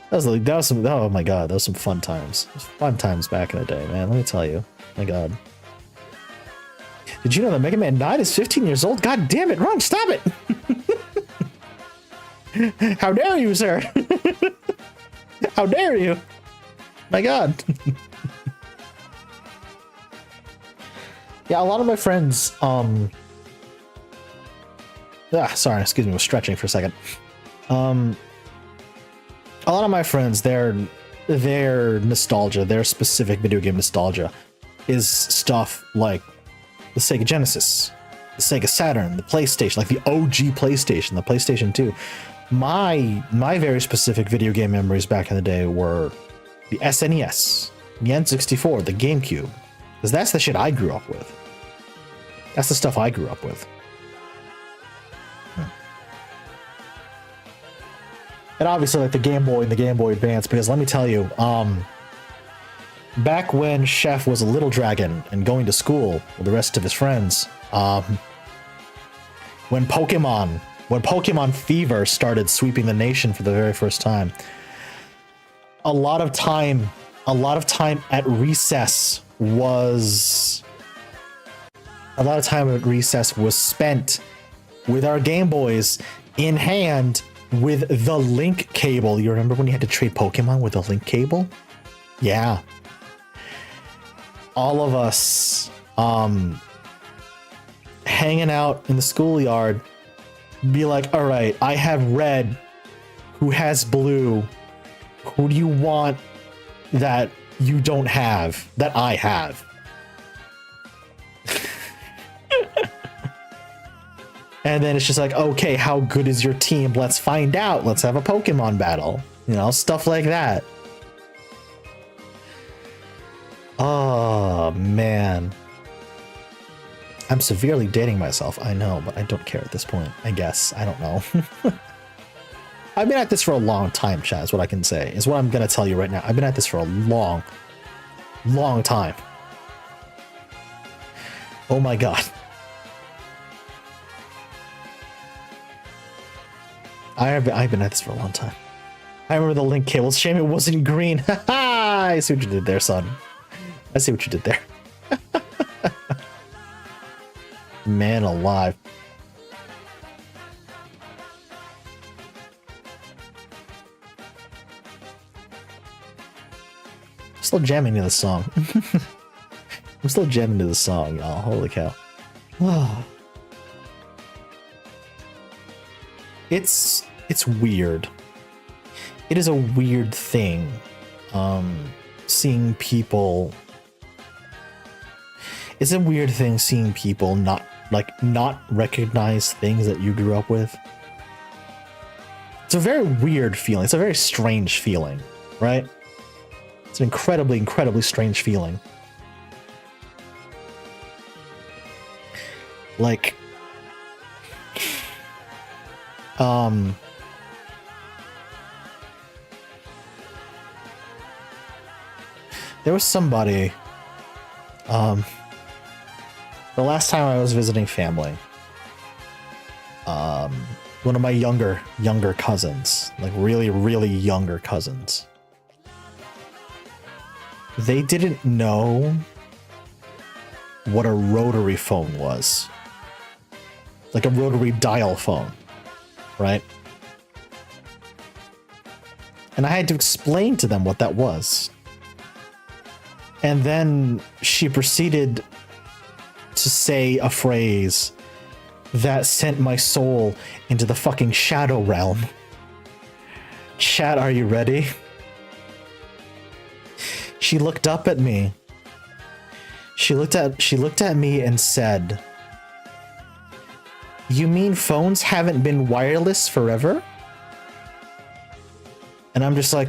That was some, oh my god, that was some fun times. Fun times back in the day, man. Let me tell you. My god. Did you know that Mega Man 9 is 15 years old? God damn it, Ron, stop it! How dare you, sir? How dare you? My god. Yeah, a lot of my friends, sorry, excuse me, I was stretching for a second. A lot of my friends, their nostalgia, their specific video game nostalgia is stuff like the Sega Genesis, the Sega Saturn, the PlayStation, like the OG PlayStation, the PlayStation 2. My very specific video game memories back in the day were the SNES, the N64, the GameCube, because that's the shit I grew up with. That's the stuff I grew up with. And obviously like the Game Boy and the Game Boy Advance, because let me tell you, back when Chef was a little dragon and going to school with the rest of his friends, when Pokemon Fever started sweeping the nation for the very first time, a lot of time at recess was spent with our Game Boys in hand with the link cable. You remember when you had to trade Pokemon with a link cable? Yeah. All of us hanging out in the schoolyard, be like, all right, I have red, who has blue, who do you want that you don't have, that I have? And then it's just like, okay, how good is your team? Let's find out. Let's have a Pokemon battle. You know, stuff like that. Oh, man. I'm severely dating myself. I know, but I don't care at this point, I guess. I don't know. I've been at this for a long time, chat, is what I can say. Is what I'm going to tell you right now. I've been at this for a long, long time. Oh my god. I've been at this for a long time. I remember the link cable. Shame it wasn't green. I see what you did there, son. I see what you did there. Man alive. Still jamming to the song. I'm still jamming to the song, y'all. Holy cow. It's weird. It is a weird thing. Seeing people. It's a weird thing seeing people not recognize things that you grew up with. It's a very weird feeling. It's a very strange feeling, right? It's an incredibly, incredibly strange feeling. Like, there was somebody, the last time I was visiting family, one of my younger cousins, like really, really younger cousins, they didn't know what a rotary phone was. Like a rotary dial phone, right? And I had to explain to them what that was. And then she proceeded to say a phrase that sent my soul into the fucking shadow realm. Chat, are you ready? She looked up at me. She looked at me and said, "You mean phones haven't been wireless forever?" And I'm just like,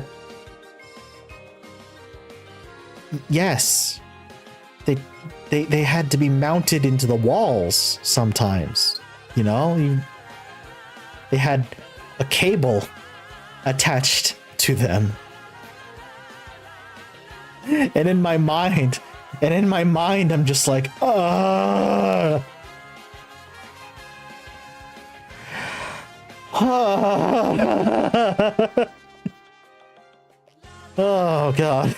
yes. They had to be mounted into the walls sometimes, you know? They had a cable attached to them. And in my mind, I'm just like, oh God.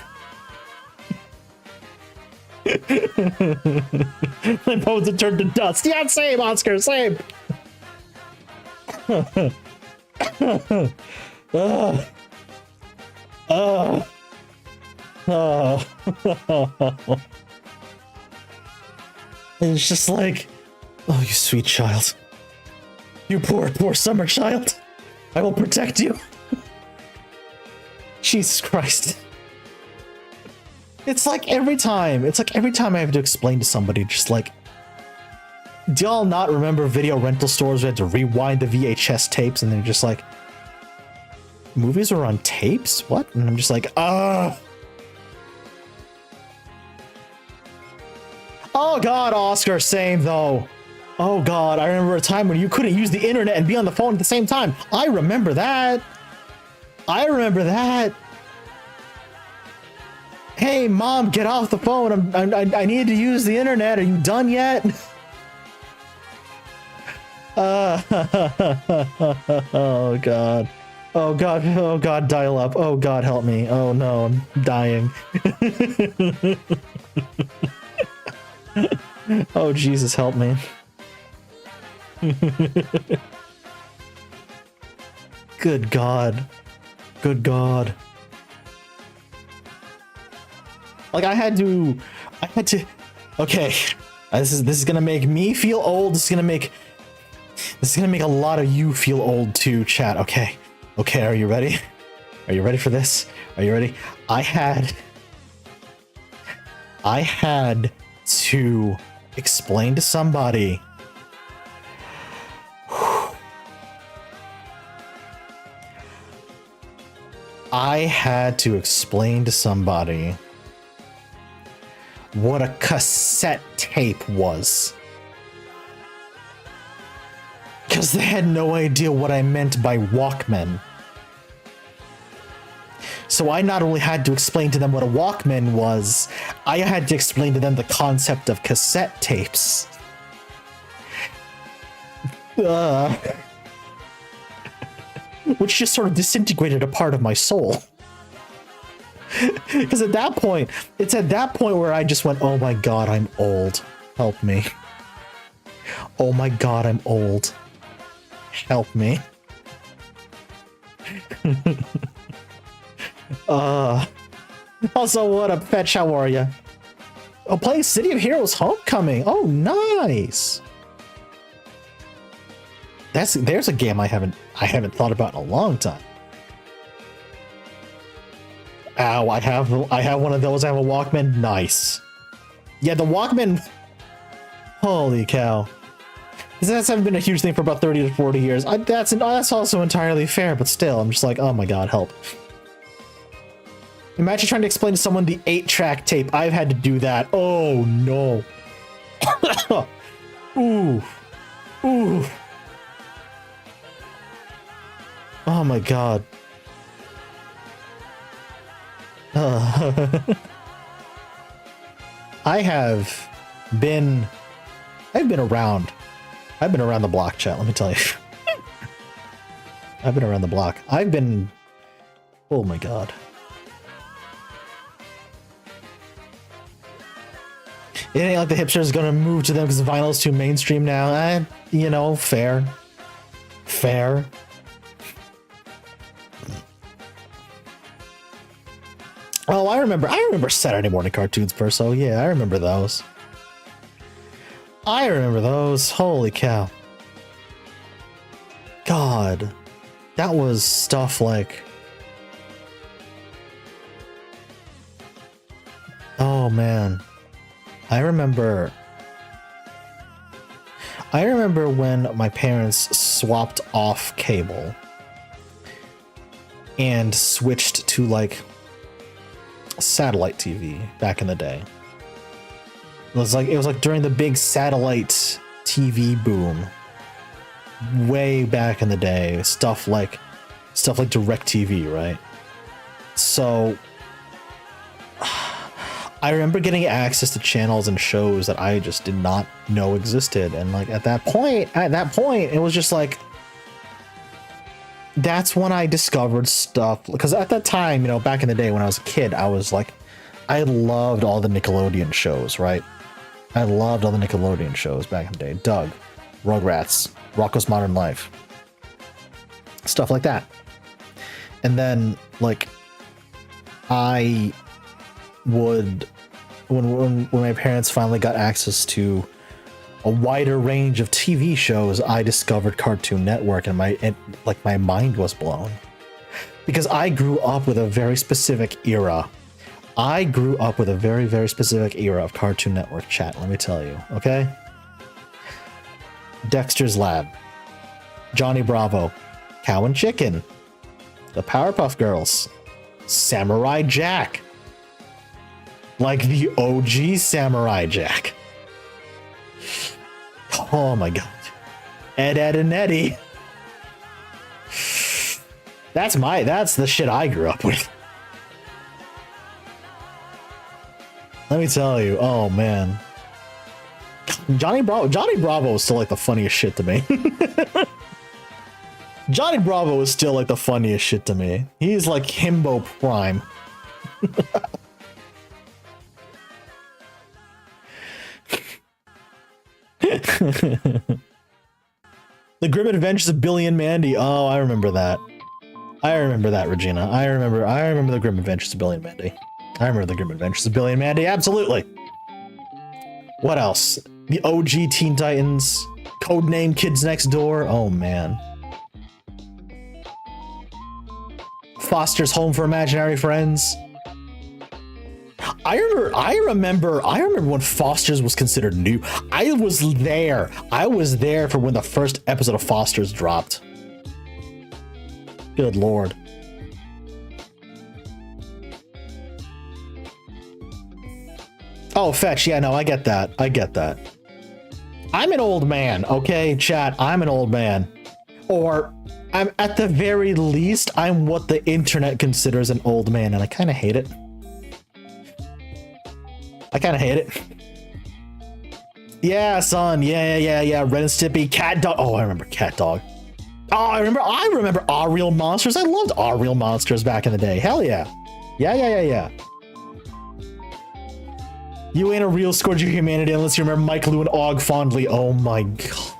My bones have turned to dust. Yeah, same, Oscar, same. And it's just like, oh, you sweet child. You poor summer child. I will protect you. Jesus Christ. It's like every time I have to explain to somebody, just like, do y'all not remember video rental stores where you had to rewind the VHS tapes and they're just like, movies are on tapes? What? And I'm just like, oh God, Oscar, same though. Oh God, I remember a time when you couldn't use the internet and be on the phone at the same time. I remember that. Hey, Mom, get off the phone. I need to use the internet. Are you done yet? Oh God. Oh God. Oh God, dial up. Oh God, help me. Oh no, I'm dying. Oh Jesus, help me. Good God. Good God. Like I had to, okay, this is gonna make me feel old. This is gonna make a lot of you feel old too, chat. Okay, are you ready? Are you ready for this? Are you ready? I had to explain to somebody. I had to explain to somebody what a cassette tape was. Because they had no idea what I meant by Walkman. So I not only had to explain to them what a Walkman was, I had to explain to them the concept of cassette tapes. which just sort of disintegrated a part of my soul. Because at that point, it's at that point where I just went, oh my god, I'm old. Help me. Oh my god, I'm old. Help me. Also, what up, Fetch? How are you? Oh, playing City of Heroes Homecoming. Oh, nice. There's a game I haven't thought about in a long time. Ow, I have one of those. I have a Walkman. Nice. Yeah, the Walkman. Holy cow. That's haven't been a huge thing for about 30 to 40 years. That's also entirely fair, but still, I'm just like, oh my god, help. Imagine trying to explain to someone the 8-track tape. I've had to do that. Oh no. Ooh. Ooh. Oh my god. I've been around. I've been around the block, chat, let me tell you. I've been around the block. Oh my god. It ain't like the hipsters gonna move to them because vinyl is too mainstream now. You know, fair. Fair. Oh, I remember Saturday morning cartoons, Perso. Yeah, I remember those. Holy cow. God. That was stuff like... Oh, man. I remember when my parents swapped off cable and switched to, like, satellite TV back in the day. It was like during the big satellite TV boom way back in the day, stuff like DirecTV, right? So I remember getting access to channels and shows that I just did not know existed, and like at that point it was just like, that's when I discovered stuff, because at that time, you know, back in the day when I was a kid, I was like, I loved all the Nickelodeon shows, right? I loved all the Nickelodeon shows back in the day. Doug, Rugrats, Rocko's Modern Life, stuff like that. And then, like, I would, when my parents finally got access to a wider range of TV shows, I discovered Cartoon Network, and my mind was blown. Because I grew up with a very specific era. I grew up with a very, very specific era of Cartoon Network, chat, let me tell you, okay? Dexter's Lab, Johnny Bravo, Cow and Chicken, the Powerpuff Girls, Samurai Jack, like the OG Samurai Jack. Oh my god. Ed, Edd, and Eddy. That's the shit I grew up with. Let me tell you, oh man. Johnny Bravo is still like the funniest shit to me. Johnny Bravo is still like the funniest shit to me. He's like Himbo Prime. The Grim Adventures of Billy and Mandy. Oh, I remember that. I remember that, Regina. I remember the Grim Adventures of Billy and Mandy. I remember the Grim Adventures of Billy and Mandy, absolutely. What else? The OG Teen Titans, Codename Kids Next Door. Oh man. Foster's Home for Imaginary Friends. I remember when Foster's was considered new. I was there for when the first episode of Foster's dropped. Good lord. Oh, Fetch, yeah, no, I get that. I'm an old man, okay, chat, I'm an old man. Or, I'm at the very least, I'm what the internet considers an old man, and I kind of hate it. Yeah, son, yeah, Ren and Stimpy, Cat Dog. Oh, I remember Cat Dog. Oh, I remember Our Real Monsters. I loved Our Real Monsters back in the day. Hell yeah. Yeah. You ain't a real scourge of humanity unless you remember Mike, Lou, and Og fondly. Oh my god.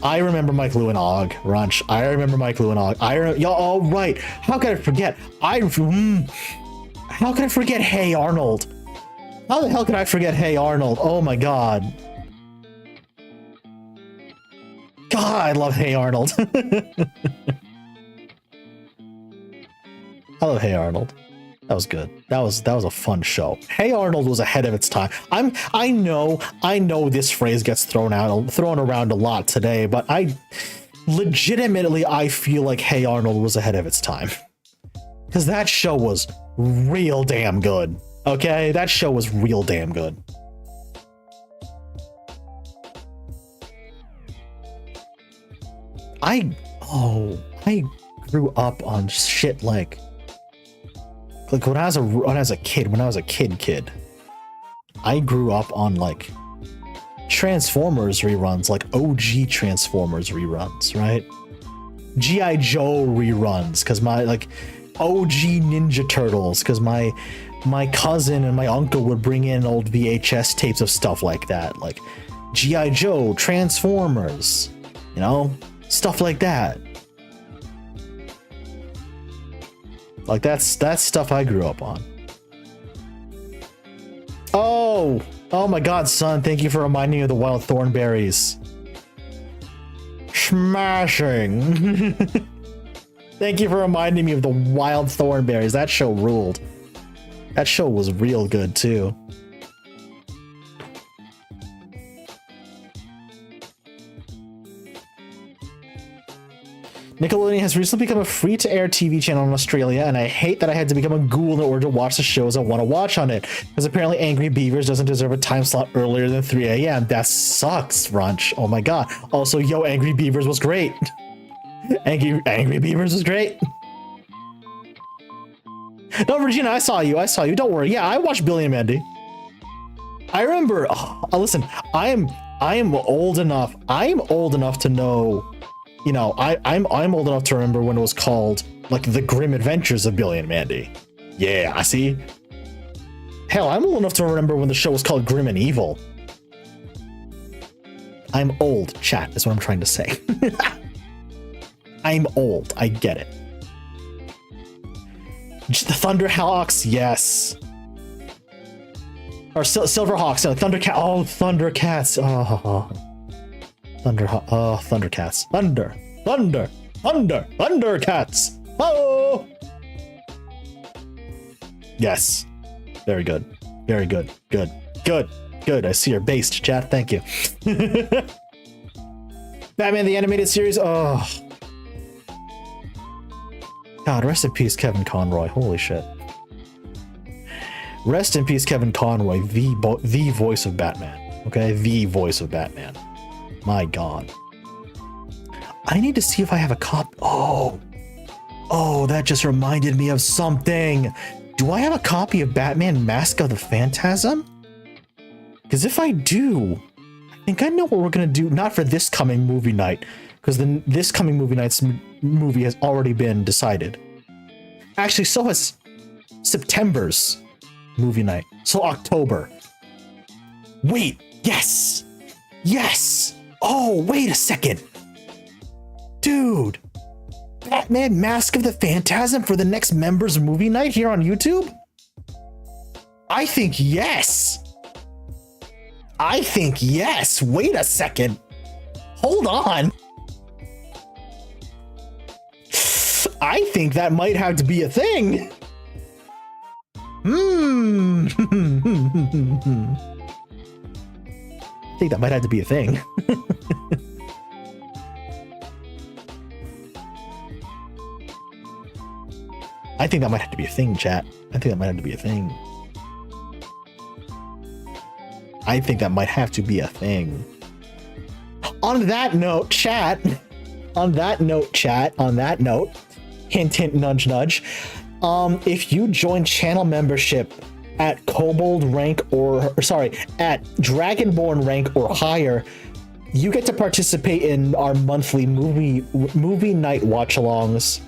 I remember Mike, Lou, and Og, Runch. I remember Mike, Lou, and Og. Oh, right. How could I forget? How could I forget Hey Arnold? How the hell could I forget Hey Arnold? Oh my god. God, I love Hey Arnold. I love Hey Arnold. That was good. That was a fun show. Hey Arnold was ahead of its time. I know this phrase gets thrown around a lot today, but I feel like Hey Arnold was ahead of its time. Because that show was real damn good. Okay? That show was real damn good. I grew up on shit like when I was a kid, I grew up on like Transformers reruns, like OG Transformers reruns, right? G.I. Joe reruns, cause my like OG Ninja Turtles, cause my cousin and my uncle would bring in old VHS tapes of stuff like that, like G.I. Joe, Transformers, you know, stuff like that. Like that's stuff I grew up on. Oh my god, son, thank you for reminding me of the wild thornberries. Smashing. Thank you for reminding me of the wild thornberries. That show ruled. That show was real good too. Nickelodeon has recently become a free-to-air TV channel in Australia, and I hate that I had to become a ghoul in order to watch the shows I want to watch on it, because apparently Angry Beavers doesn't deserve a time slot earlier than 3 a.m. That sucks, Runch. Oh my god. Also, yo, Angry Beavers was great. Angry Beavers was great. No, Regina, I saw you. Don't worry. Yeah, I watched Billy and Mandy. I remember. Listen, I am old enough. I'm old enough to know. You know, I'm old enough to remember when it was called like The Grim Adventures of Billy and Mandy. Yeah, I see. Hell, I'm old enough to remember when the show was called Grim and Evil. I'm old, chat, is what I'm trying to say. I'm old. I get it. The Thunderhawks, yes. Or Silverhawks, no, Thundercat. Oh, Thundercats. Oh. Thundercats. Thundercats. Oh! Yes. Very good. Very good. Good. I see your based, chat. Thank you. Batman the Animated Series. Oh. God, rest in peace, Kevin Conroy. Holy shit. Rest in peace, Kevin Conroy, the voice of Batman. Okay? The voice of Batman. My god. I need to see if I have a copy. Oh, that just reminded me of something. Do I have a copy of Batman Mask of the Phantasm? Because if I do, I think I know what we're going to do. Not for this coming movie night, because this coming movie night's movie has already been decided. Actually, so has September's movie night. So October. Wait, yes. Oh, wait a second. Dude, Batman Mask of the Phantasm for the next members movie night here on YouTube? I think yes. Wait a second. Hold on. I think that might have to be a thing. I think that might have to be a thing. I think that might have to be a thing, chat. I think that might have to be a thing. On that note, chat. Hint, hint, nudge, nudge. If you join channel membership at Kobold rank at Dragonborn rank or higher, you get to participate in our monthly movie night watch-alongs.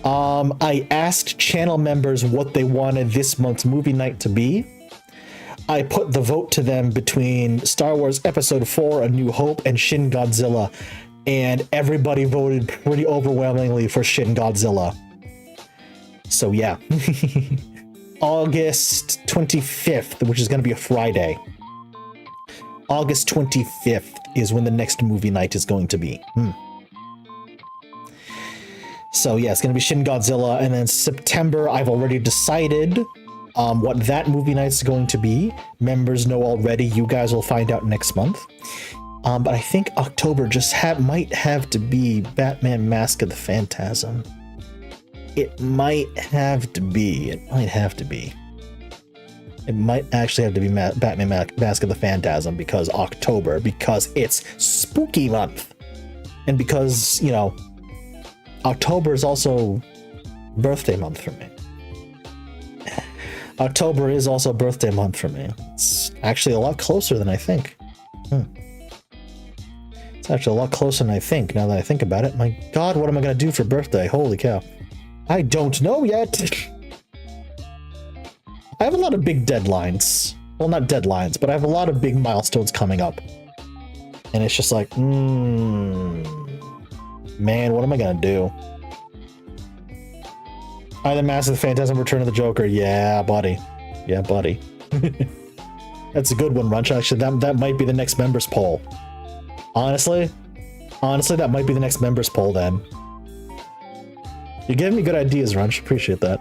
I asked channel members what they wanted this month's movie night to be. I put the vote to them between Star Wars Episode 4, A New Hope, and Shin Godzilla, and everybody voted pretty overwhelmingly for Shin Godzilla. So yeah. August 25th, which is going to be a Friday. August 25th is when the next movie night is going to be. So yeah, it's going to be Shin Godzilla, and then September, I've already decided what that movie night's going to be. Members know already. You guys will find out next month. But I think October just might have to be Batman Mask of the Phantasm. It might have to be. It might actually have to be Batman Mask of the Phantasm because it's spooky month. And because, you know, October is also birthday month for me. October is also birthday month for me. It's actually a lot closer than I think. It's actually a lot closer than I think, now that I think about it. My God, what am I going to do for birthday? Holy cow. I don't know yet. I have a lot of big deadlines. Well, not deadlines, but I have a lot of big milestones coming up. And it's just like, man, what am I going to do? Either Mask of the Phantasm, Return of the Joker. Yeah, buddy. Yeah, buddy. That's a good one, Runch. Actually, that might be the next members poll. Honestly, that might be the next members poll then. You're giving me good ideas, Runch. Appreciate that.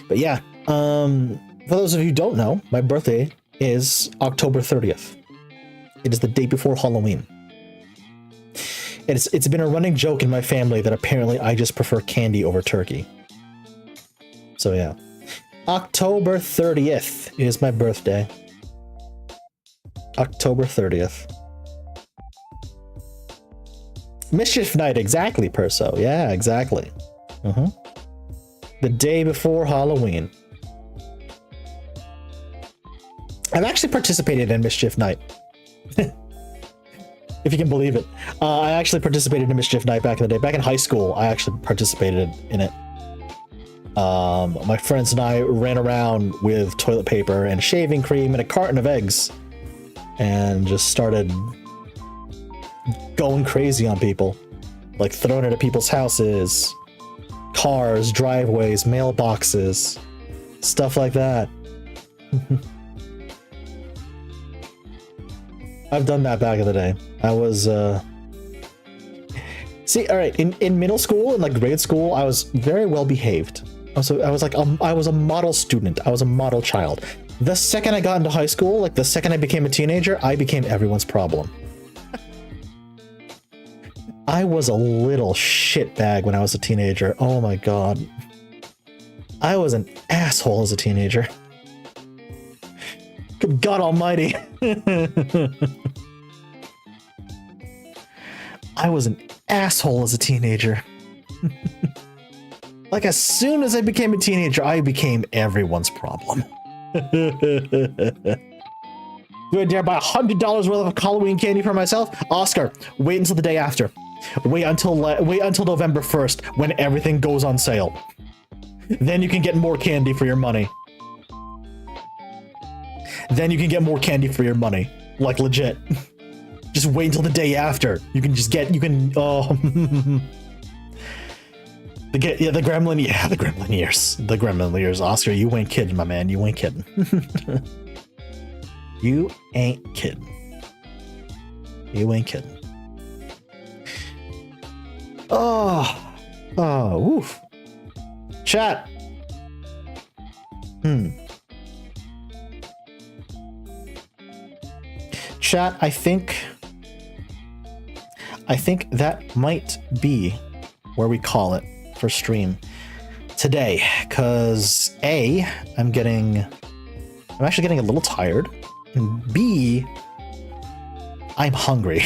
But yeah, for those of you who don't know, my birthday is October 30th. It is the day before Halloween. It's been a running joke in my family that apparently I just prefer candy over turkey. So yeah. October 30th is my birthday. October 30th. Mischief Night, exactly, Perso. Yeah, exactly. The day before Halloween. I've actually participated in Mischief Night. If you can believe it. I actually participated in Mischief Night back in the day. Back in high school, I actually participated in it. My friends and I ran around with toilet paper and shaving cream and a carton of eggs and just started going crazy on people. Like throwing it at people's houses, cars, driveways, mailboxes, stuff like that. I've done that back in the day. I was, see, all right, in middle school and like grade school, I was very well behaved. I was a model student. I was a model child. The second I got into high school, like the second I became a teenager, I became everyone's problem. I was a little shitbag when I was a teenager. Oh my God. I was an asshole as a teenager. Good God almighty. I was an asshole as a teenager. Like as soon as I became a teenager, I became everyone's problem. Do I dare buy $100 worth of Halloween candy for myself? Oscar, wait until the day after. Wait until November 1st when everything goes on sale. Then you can get more candy for your money. Like legit. Just wait until the day after. The gremlin years. Oscar, you ain't kidding, my man. You ain't kidding. You ain't kidding. Oh, woof. Chat. Chat, I think that might be where we call it for stream today, because A, I'm actually getting a little tired, and B, I'm hungry.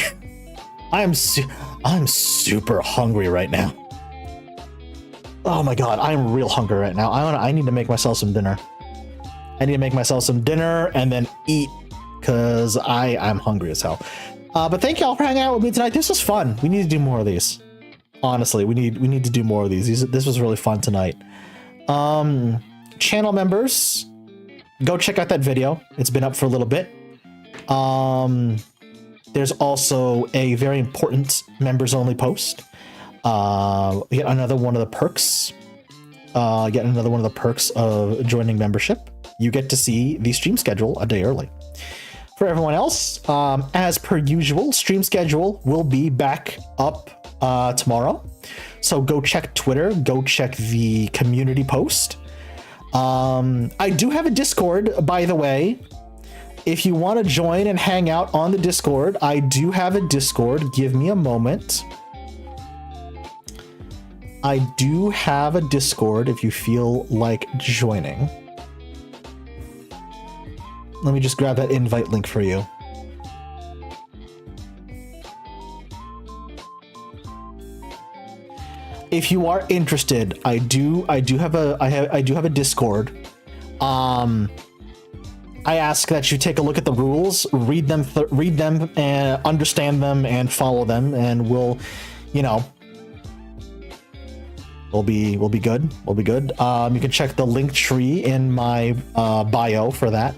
I'm super hungry right now. Oh my God, I'm real hungry right now. I need to make myself some dinner. And then eat, because I'm hungry as hell. But thank y'all for hanging out with me tonight. This was fun. We need to do more of these. Honestly, we need to do more of these. This was really fun tonight. Channel members, go check out that video. It's been up for a little bit. There's also a very important members only post. Yet another one of the perks. Yet another one of the perks of joining membership. You get to see the stream schedule a day early. For everyone else, as per usual, stream schedule will be back up tomorrow. So go check Twitter, go check the community post. I do have a Discord, by the way. If you want to join and hang out on the Discord, I do have a Discord. Give me a moment. I do have a Discord if you feel like joining. Let me just grab that invite link for you. If you are interested, I do have a Discord. I ask that you take a look at the rules, read them and understand them and follow them, and we'll be good. We'll be good. You can check the link tree in my bio for that.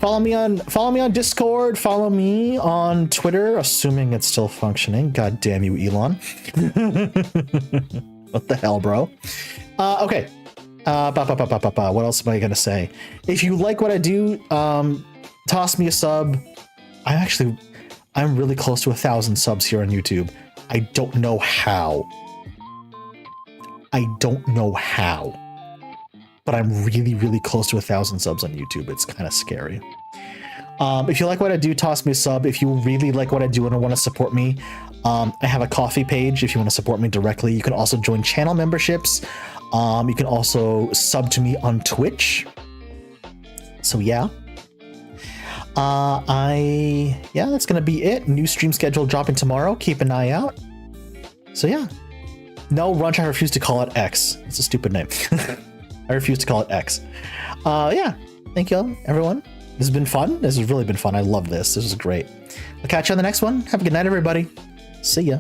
Follow me on Discord. Follow me on Twitter, assuming it's still functioning. God damn you, Elon. What the hell, bro? Okay. What else am I gonna say? If you like what I do, toss me a sub. I'm really close to 1,000 subs here on YouTube. I don't know how. But I'm really, really close to 1,000 subs on YouTube. It's kind of scary. If you like what I do, toss me a sub. If you really like what I do and want to support me, I have a coffee page if you want to support me directly. You can also join channel memberships. You can also sub to me on Twitch. So yeah. That's gonna be it. New stream schedule dropping tomorrow. Keep an eye out. So yeah. No, Runch, I refuse to call it X. It's a stupid name. I refuse to call it X. Yeah. Thank you, everyone. This has been fun. This has really been fun. I love this. This is great. I'll catch you on the next one. Have a good night, everybody. See ya.